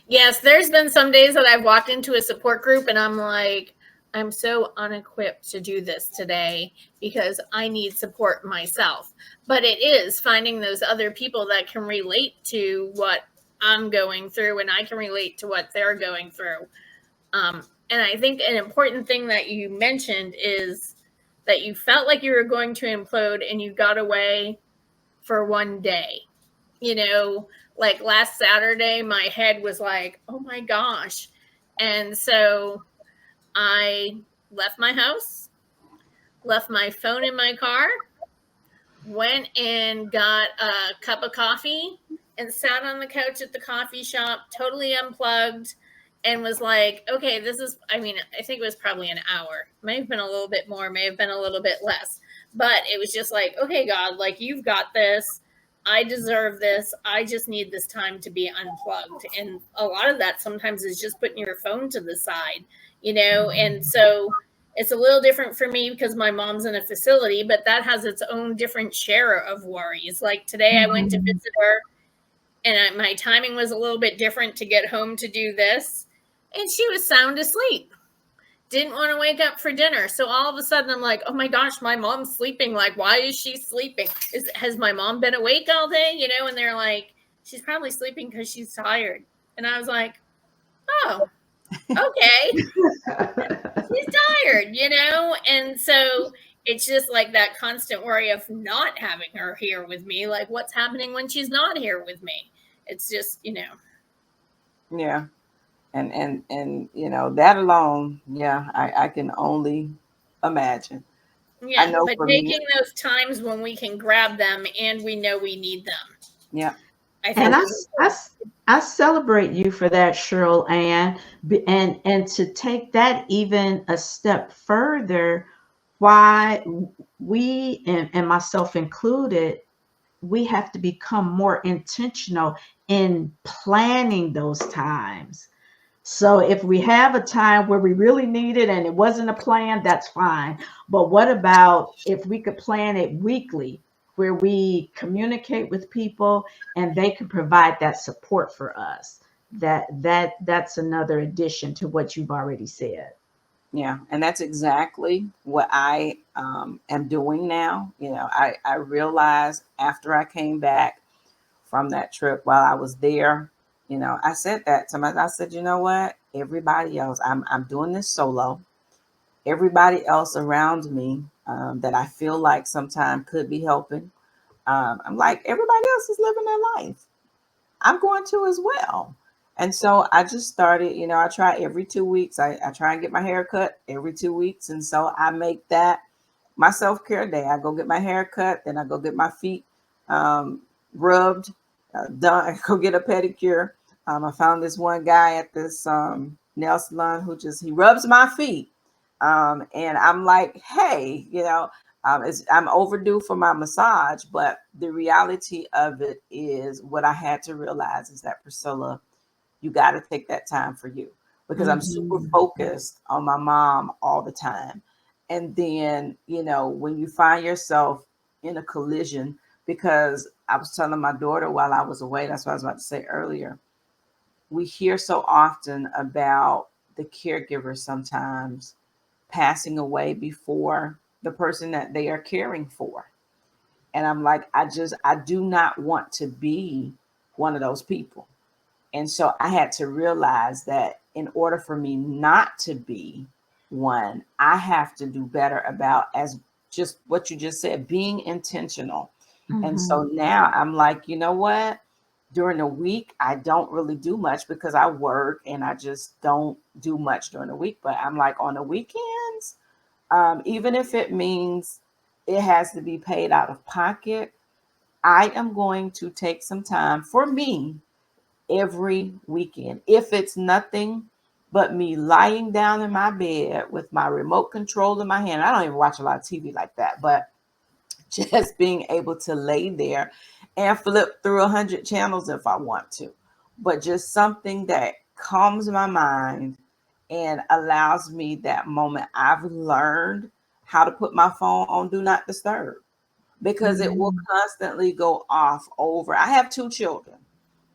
Yes, there's been some days that I've walked into a support group and I'm like, I'm so unequipped to do this today because I need support myself. But it is finding those other people that can relate to what I'm going through and I can relate to what they're going through. And I think an important thing that you mentioned is that you felt like you were going to implode and you got away for one day. Like last Saturday, my head was like, oh my gosh. And so I left my house, left my phone in my car, went and got a cup of coffee and sat on the couch at the coffee shop, totally unplugged, and was like, okay, I think it was probably an hour. May have been a little bit more, may have been a little bit less. But it was just like, okay, God, like you've got this. I deserve this. I just need this time to be unplugged. And a lot of that sometimes is just putting your phone to the side. And so it's a little different for me because my mom's in a facility, but that has its own different share of worries. Like today I went to Mhm. visit her and my timing was a little bit different to get home to do this. And she was sound asleep. Didn't want to wake up for dinner. So all of a sudden I'm like, oh my gosh, my mom's sleeping. Like, why is she sleeping? Has my mom been awake all day? You know, and they're like, she's probably sleeping because she's tired. And I was like, oh, okay. She's tired, you know? And so it's just like that constant worry of not having her here with me. Like, what's happening when she's not here with me? It's just, you know. Yeah. And you know, that alone, yeah, I can only imagine. Yeah, I know but for me, taking those times when we can grab them and we know we need them, yeah, I And think. I celebrate you for that, CherylAnn, and to take that even a step further, why we and myself included, we have to become more intentional in planning those times. So if we have a time where we really need it and it wasn't a plan, that's fine. But what about if we could plan it weekly, where we communicate with people and they can provide that support for us? That's another addition to what you've already said. yeah, and that's exactly what I am doing now. You know, I realized after I came back from that trip while I was there, you know, I said that to myself. I said, you know what? Everybody else, I'm doing this solo. Everybody else around me that I feel like sometimes could be helping. I'm like, everybody else is living their life. I'm going to as well. And so I just started, you know, I try every 2 weeks. I try and get my hair cut every 2 weeks. And so I make that my self-care day. I go get my hair cut, then I go get my feet um, rubbed, done. I go get a pedicure. I found this one guy at this nail salon who he rubs my feet. And I'm like, hey, you know, I'm overdue for my massage, but the reality of it is what I had to realize is that, Priscilla, you got to take that time for you, because I'm super Mhm. focused on my mom all the time. And then, you know, when you find yourself in a collision, because I was telling my daughter while I was away, that's what I was about to say earlier, we hear so often about the caregivers sometimes passing away before the person that they are caring for. And I'm like, I do not want to be one of those people. And so I had to realize that in order for me not to be one, I have to do better about, as just what you just said, being intentional. And so Mhm. now I'm like, you know what? During the week, I don't really do much because I work and I just don't do much during the week. But I'm like, on the weekends, even if it means it has to be paid out of pocket, I am going to take some time for me every weekend. If it's nothing but me lying down in my bed with my remote control in my hand, I don't even watch a lot of TV like that, but just being able to lay there and flip through 100 channels if I want to, but just something that calms my mind and allows me that moment. I've learned how to put my phone on do not disturb because it will Mhm. constantly go off over. I have 2 children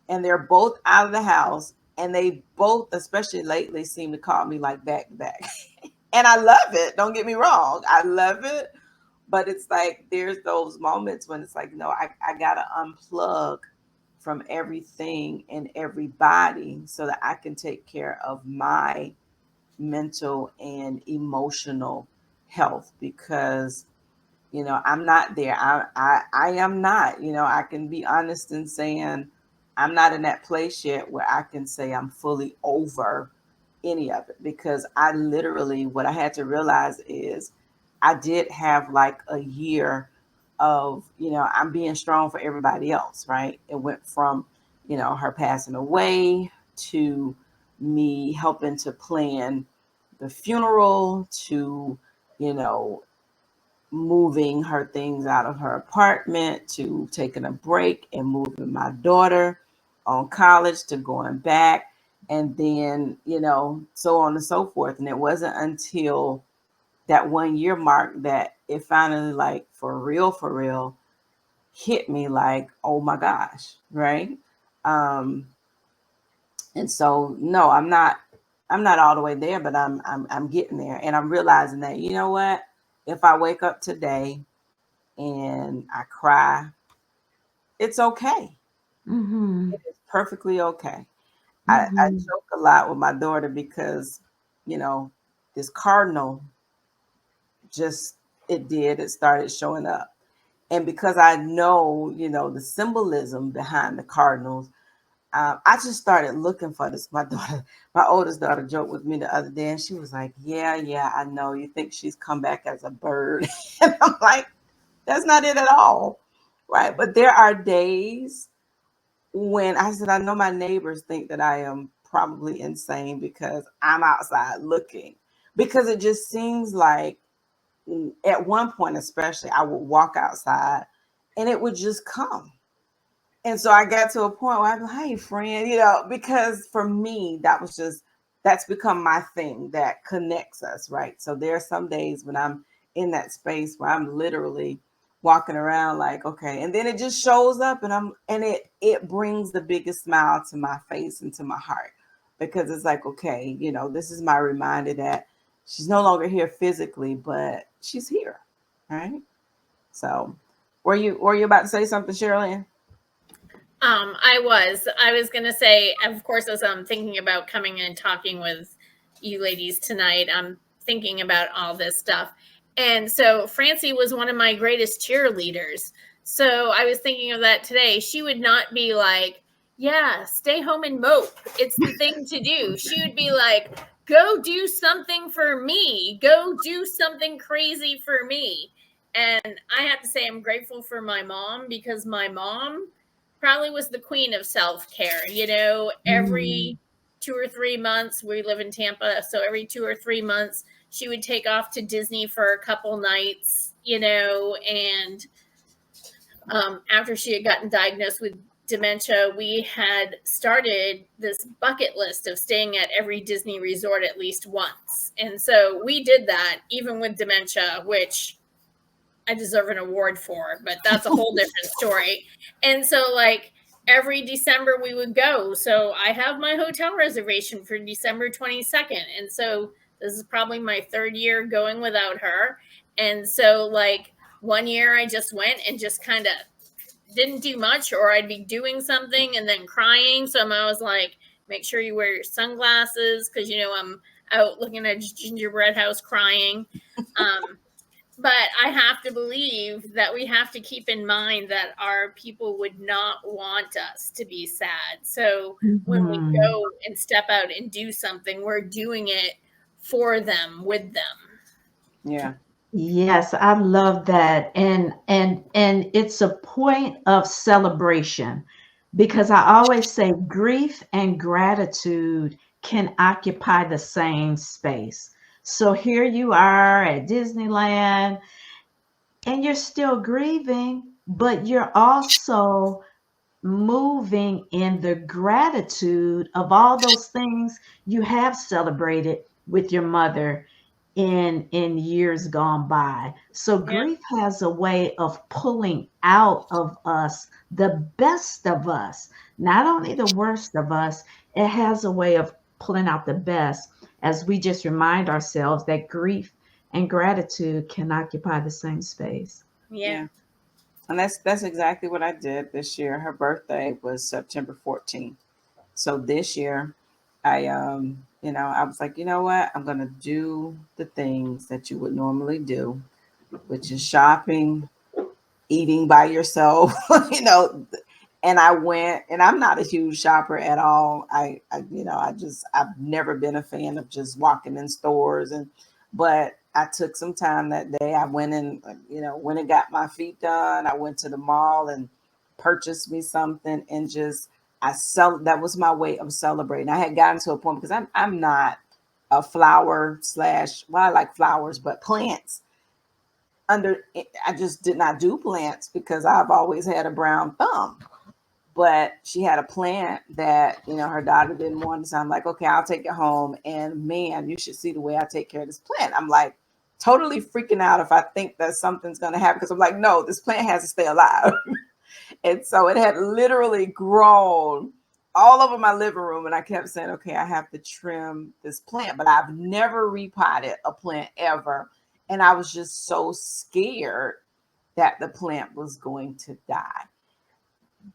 and they're both out of the house, and they both, especially lately, seem to call me like back to back. And I love it. Don't get me wrong. I love it. But it's like there's those moments when it's like, no, I gotta unplug from everything and everybody so that I can take care of my mental and emotional health, because you know I'm not there. I am not, you know, I can be honest in saying I'm not in that place yet where I can say I'm fully over any of it, because I literally, what I had to realize is I did have like a year of, you know, I'm being strong for everybody else, right? It went from, you know, her passing away to me helping to plan the funeral to, you know, moving her things out of her apartment to taking a break and moving my daughter on college to going back, and then, you know, so on and so forth. And it wasn't until that 1 year mark that it finally, like, for real hit me like, oh my gosh, right? And so, no, I'm not all the way there, but I'm getting there, and I'm realizing that, you know what, if I wake up today and I cry, it's okay. Mm-hmm. It is perfectly okay. I Mm-hmm. joke a lot with my daughter because, you know, this cardinal just, it started showing up. And because I know, you know, the symbolism behind the cardinals, I just started looking for this. My daughter, my oldest daughter, joked with me the other day, and she was like, yeah, I know. You think she's come back as a bird?" And I'm like, "That's not it at all, right?" But there are days when I said, "I know my neighbors think that I am probably insane because I'm outside looking," because it just seems like, at one point, especially, I would walk outside, and it would just come. And so I got to a point where I'm like, "Hey, friend," you know, because for me, that's become my thing that connects us, right? So there are some days when I'm in that space where I'm literally walking around like, okay, and then it just shows up, and it brings the biggest smile to my face and to my heart, because it's like, okay, you know, this is my reminder that she's no longer here physically, but she's here, right? So, were you about to say something, Sherilyn? I was gonna say, of course, as I'm thinking about coming and talking with you ladies tonight, I'm thinking about all this stuff. And so Francie was one of my greatest cheerleaders. So I was thinking of that today. She would not be like, "Yeah, stay home and mope. It's the thing to do." She would be like, "Go do something for me. Go do something crazy for me." And I have to say, I'm grateful for my mom, because my mom probably was the queen of self-care. You know, Mm-hmm. every 2 or 3 months, we live in Tampa, so every 2 or 3 months she would take off to Disney for a couple nights, you know. And after she had gotten diagnosed with dementia, we had started this bucket list of staying at every Disney resort at least once. And so we did that even with dementia, which I deserve an award for, but that's a whole different story. And so, like, every December we would go. So I have my hotel reservation for December 22nd. And so this is probably my third year going without her. And so, like, one year I just went and just kind of didn't do much, or I'd be doing something and then crying. So I was like, make sure you wear your sunglasses, because, you know, I'm out looking at a gingerbread house crying. Um, but I have to believe that we have to keep in mind that our people would not want us to be sad. So when we Mm-hmm. go and step out and do something, we're doing it for them, with them. Yeah. Yes, I love that. And it's a point of celebration, because I always say grief and gratitude can occupy the same space. So here you are at Disneyland, and you're still grieving, but you're also moving in the gratitude of all those things you have celebrated with your mother in years gone by. So Yeah. grief has a way of pulling out of us the best of us, not only the worst of us. It has a way of pulling out the best, as we just remind ourselves that grief and gratitude can occupy the same space. Yeah. Yeah. And that's exactly what I did this year. Her birthday was September 14th. So this year, I was like, you know what? I'm gonna do the things that you would normally do, which is shopping, eating by yourself, you know. And I went, and I'm not a huge shopper at all. I've never been a fan of just walking in stores, but I took some time that day. I went and, went and got my feet done. I went to the mall and purchased me something, and just, that was my way of celebrating. I had gotten to a point, because I'm not a flower slash, well, I like flowers, but plants, I just did not do plants because I've always had a brown thumb. But she had a plant that, her daughter didn't want, so I'm like, okay, I'll take it home, and man, you should see the way I take care of this plant. I'm like totally freaking out if I think that something's going to happen, because I'm like, no, this plant has to stay alive. And so it had literally grown all over my living room. And I kept saying, okay, I have to trim this plant, but I've never repotted a plant ever. And I was just so scared that the plant was going to die.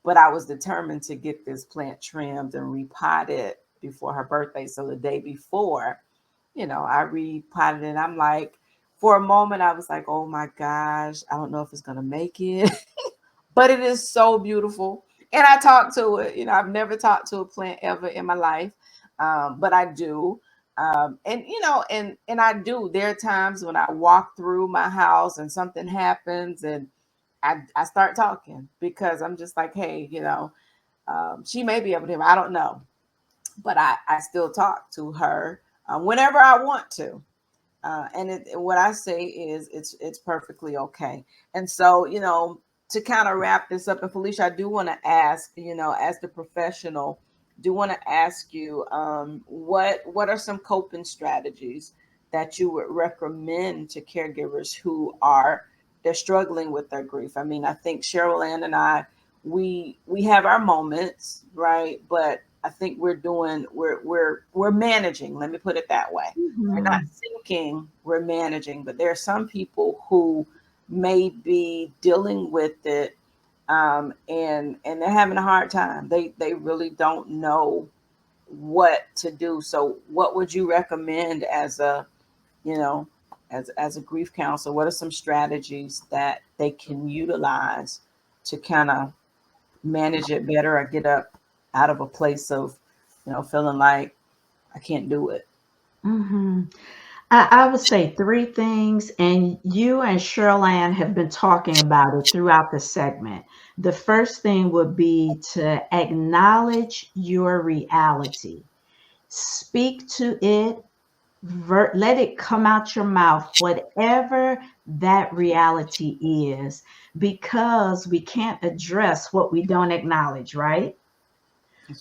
But I was determined to get this plant trimmed and repotted before her birthday. So the day before, I repotted it. I'm like, for a moment, I was like, oh my gosh, I don't know if it's going to make it, but it is so beautiful. And I talk to it. I've never talked to a plant ever in my life, but I do. And I do. There are times when I walk through my house and something happens and I start talking because I'm just like, hey, she may be able to, I don't know, but I still talk to her whenever I want to. What I say is it's perfectly okay. And so, to kind of wrap this up, and Felicia, I do want to ask, as the professional, do want to ask you, what are some coping strategies that you would recommend to caregivers who they're struggling with their grief? I mean, I think CherylAnn and I, we have our moments, right? But I think we're managing. Let me put it that way. We're not sinking, we're managing. But there are some people who may be dealing with it, and they're having a hard time. They really don't know what to do. So, what would you recommend as a as a grief counselor? What are some strategies that they can utilize to kind of manage it better or get up out of a place of feeling like I can't do it? Mm-hmm. I would say three things, and you and CherylAnn have been talking about it throughout the segment. The first thing would be to acknowledge your reality. Speak to it, let it come out your mouth, whatever that reality is, because we can't address what we don't acknowledge, right?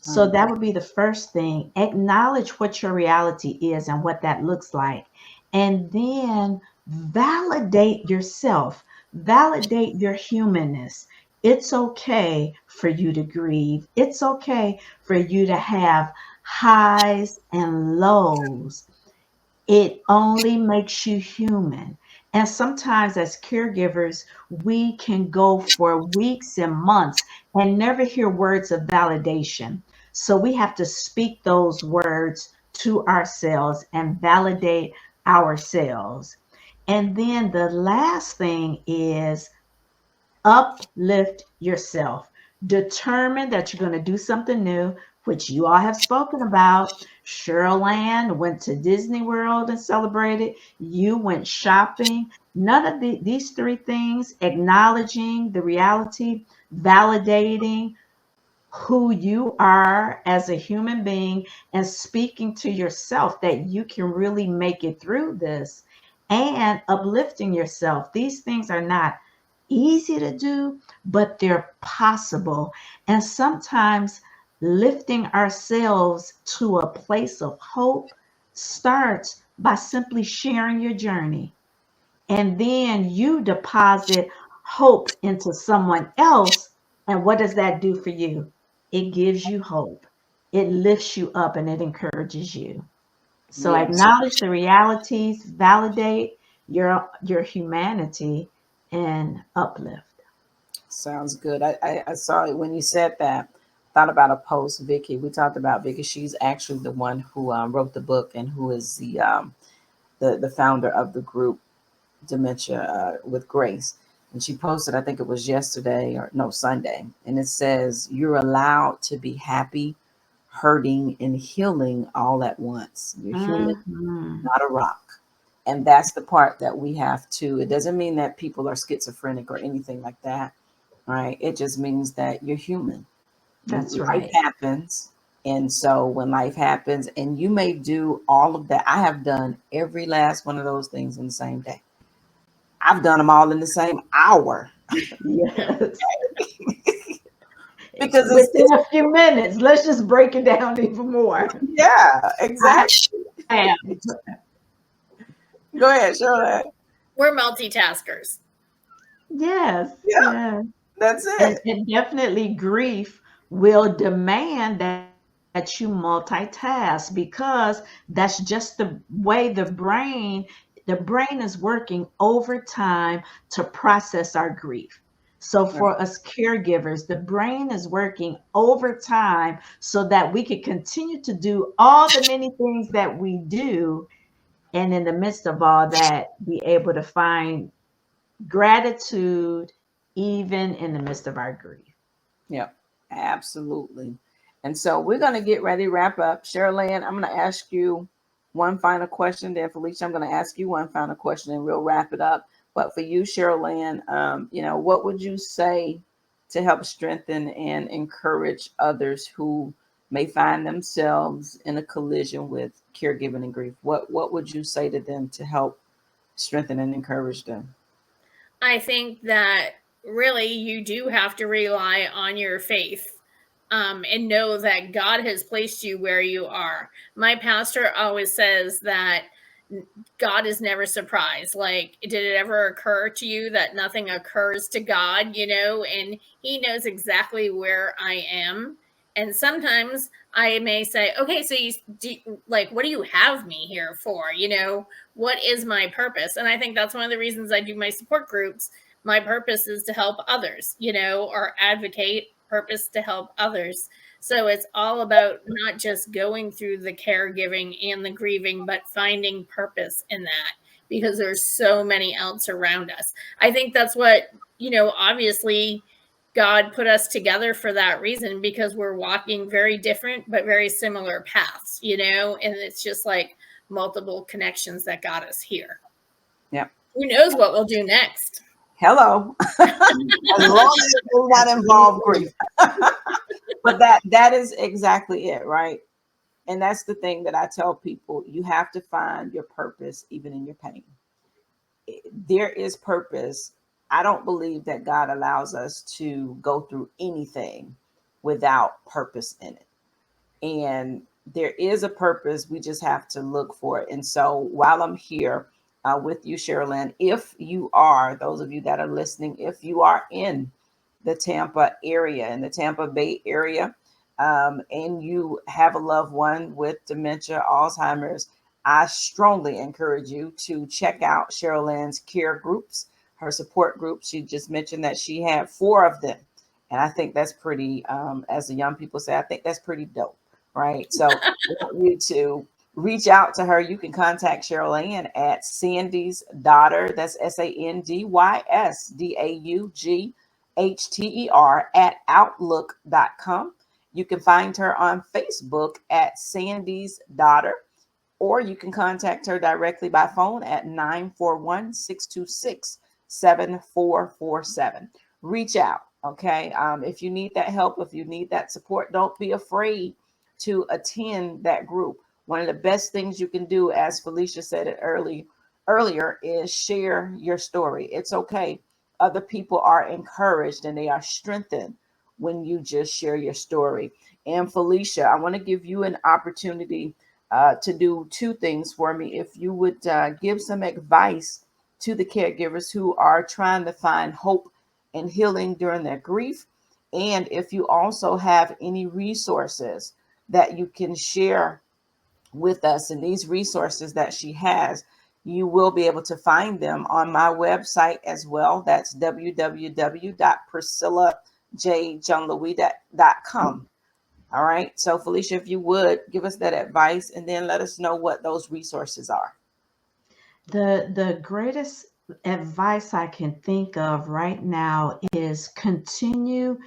So that would be the first thing. Acknowledge what your reality is and what that looks like. And then validate yourself, validate your humanness. It's okay for you to grieve. It's okay for you to have highs and lows. It only makes you human. And sometimes, as caregivers, we can go for weeks and months and never hear words of validation. So we have to speak those words to ourselves and validate ourselves. And then the last thing is uplift yourself. Determine that you're going to do something new, which you all have spoken about. CherylAnn went to Disney World and celebrated. You went shopping. None of these three things, acknowledging the reality, validating who you are as a human being, and speaking to yourself that you can really make it through this, and uplifting yourself. These things are not easy to do, but they're possible. And sometimes lifting ourselves to a place of hope starts by simply sharing your journey. And then you deposit hope into someone else. And what does that do for you? It gives you hope. It lifts you up and it encourages you. So Yes. acknowledge the realities, validate your humanity, and uplift. Sounds good. I saw it when you said that. Thought about a post, Vicky. We talked about Vicky. She's actually the one who wrote the book and who is the founder of the group Dementia with Grace. And she posted, I think it was yesterday or no, Sunday. And it says, you're allowed to be happy, hurting, and healing all at once. You're human, Mhm. not a rock. And that's the part that we have to. It doesn't mean that people are schizophrenic or anything like that, right? It just means that you're human. That's Life right. happens. And so when life happens, and you may do all of that, I have done every last one of those things in the same day. I've done them all in the same hour Yes. because Within a few minutes, let's just break it down even more. yeah, I exactly. am. Go ahead, Shirley. We're multitaskers. Yes, Yeah, yes. That's And, it. and definitely grief will demand that you multitask, because that's just the way the brain is working overtime to process our grief. So Right. for us caregivers, the brain is working overtime so that we can continue to do all the many things that we do, and in the midst of all that, be able to find gratitude even in the midst of our grief. Yeah, absolutely. And so we're going to get ready to wrap up. CherylAnn, I'm going to ask you one final question. Then Felicia, I'm going to ask you one final question, and we'll wrap it up. But for you, CherylAnn, what would you say to help strengthen and encourage others who may find themselves in a collision with caregiving and grief? What would you say to them to help strengthen and encourage them? I think that really you do have to rely on your faith, and know that God has placed you where you are. My pastor always says that God is never surprised. Like, did it ever occur to you that nothing occurs to God, and He knows exactly where I am. And sometimes I may say, okay, so what do you have me here for? What is my purpose? And I think that's one of the reasons I do my support groups. My purpose is to help others, or advocate, purpose to help others. So it's all about not just going through the caregiving and the grieving, but finding purpose in that, because there's so many else around us. I think that's what, obviously God put us together for that reason, because we're walking very different but very similar paths, and it's just like multiple connections that got us here. Yeah. Who knows what we'll do next? Hello. As long as it does not involve grief. But that is exactly it, right? And that's the thing that I tell people: you have to find your purpose even in your pain. There is purpose. I don't believe that God allows us to go through anything without purpose in it. And there is a purpose. We just have to look for it. And so while I'm here with you, CherylAnn, if you are, those of you that are listening, if you are in the Tampa area, in the Tampa Bay area, and you have a loved one with dementia, Alzheimer's, I strongly encourage you to check out CherylAnn's care groups, her support groups. She just mentioned that she had 4 of them. And I think that's pretty, as the young people say, I think that's pretty dope, right? So I want you to reach out to her. You can contact CherylAnn at Sandy's Daughter. That's SandysDaugher at outlook.com. You can find her on Facebook at Sandy's Daughter, or you can contact her directly by phone at 941-626-7447. Reach out, okay? If you need that help, if you need that support, don't be afraid to attend that group. One of the best things you can do, as Felicia said it earlier, is share your story. It's okay. Other people are encouraged and they are strengthened when you just share your story. And Felicia, I want to give you an opportunity to do 2 things for me. If you would give some advice to the caregivers who are trying to find hope and healing during their grief, and if you also have any resources that you can share with us. And these resources that she has, you will be able to find them on my website as well. That's www.priscillajjohnlouis.com. All right. So Felicia, if you would give us that advice and then let us know what those resources are. The greatest advice I can think of right now is continue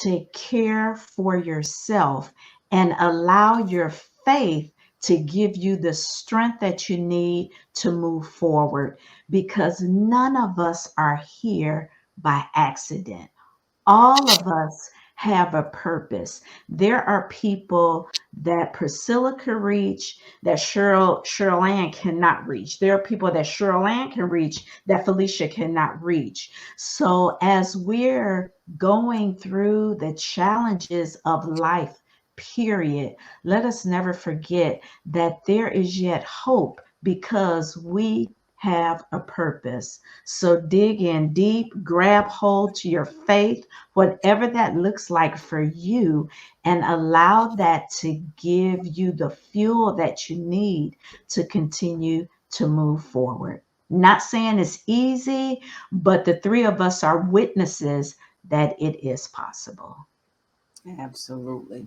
to care for yourself and allow your faith to give you the strength that you need to move forward, because none of us are here by accident. All of us have a purpose. There are people that Priscilla can reach that CherylAnn cannot reach. There are people that CherylAnn can reach that Felicia cannot reach. So as we're going through the challenges of life, period, let us never forget that there is yet hope, because we have a purpose. So dig in deep, grab hold to your faith, whatever that looks like for you, and allow that to give you the fuel that you need to continue to move forward. Not saying it's easy, but the three of us are witnesses that it is possible. Absolutely.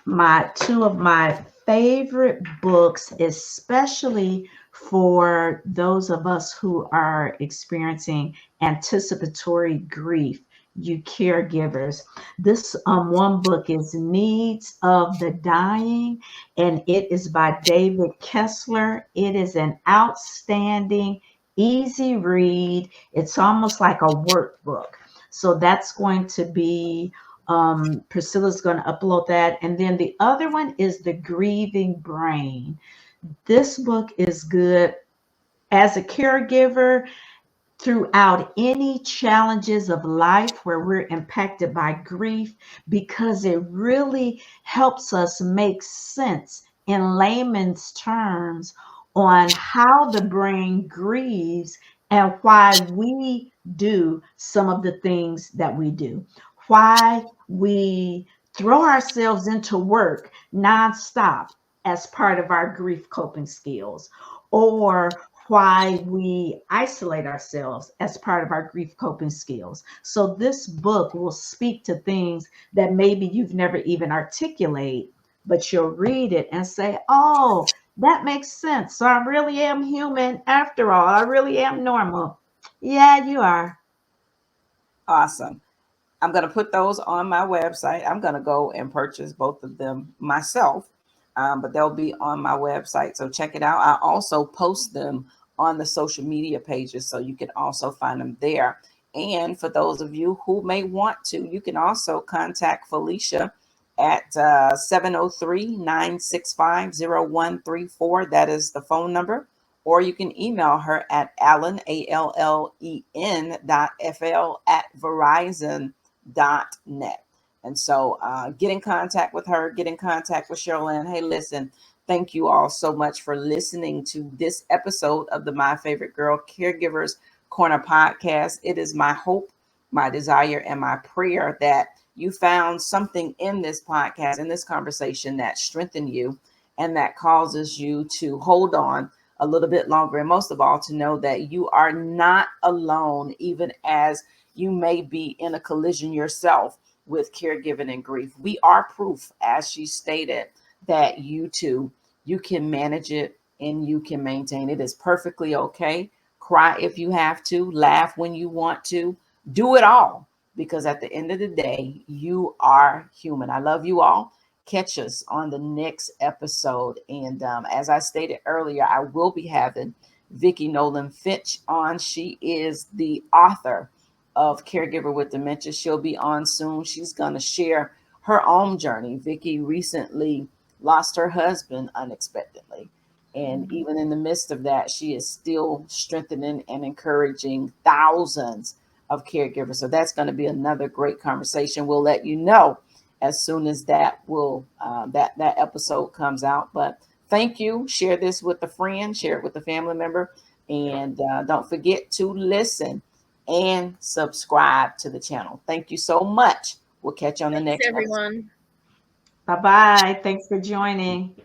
My two of my favorite books, especially for those of us who are experiencing anticipatory grief, you caregivers. This one book is Needs of the Dying, and it is by David Kessler. It is an outstanding, easy read. It's almost like a workbook. So that's going to be Priscilla's going to upload that. And then the other one is The Grieving Brain. This book is good as a caregiver throughout any challenges of life where we're impacted by grief, because it really helps us make sense in layman's terms on how the brain grieves and why we do some of the things that we do, why we throw ourselves into work nonstop as part of our grief coping skills, or why we isolate ourselves as part of our grief coping skills. So this book will speak to things that maybe you've never even articulate, but you'll read it and say, oh, that makes sense. So I really am human after all. I really am normal. Yeah, you are. Awesome. I'm going to put those on my website. I'm going to go and purchase both of them myself, but they'll be on my website. So check it out. I also post them on the social media pages, so you can also find them there. And for those of you who may want to, you can also contact Felicia at 703-965-0134. That is the phone number. Or you can email her at Allen, ALLEN .FL at Verizon.net. And so get in contact with her, get in contact with CherylAnn. Hey, listen, thank you all so much for listening to this episode of the My Favorite Girl Caregivers Corner podcast. It is my hope, my desire, and my prayer that you found something in this podcast, in this conversation, that strengthened you and that causes you to hold on a little bit longer. And most of all, to know that you are not alone, even as you may be in a collision yourself with caregiving and grief. We are proof, as she stated, that you too, you can manage it and you can maintain it. Is perfectly okay. Cry if you have to, laugh when you want to, do it all, because at the end of the day, you are human. I love you all. Catch us on the next episode. And as I stated earlier, I will be having Vicki Nolan Finch on. She is the author of Caregiver with Dementia. She'll be on soon. She's going to share her own journey. Vicki recently lost her husband unexpectedly. And even in the midst of that, she is still strengthening and encouraging thousands of caregivers. So that's going to be another great conversation. We'll let you know as soon as that episode comes out. But thank you. Share this with a friend, share it with a family member, and don't forget to listen and subscribe to the channel. Thank you so much. We'll catch you on the next episode. Everyone. Bye bye. Thanks for joining.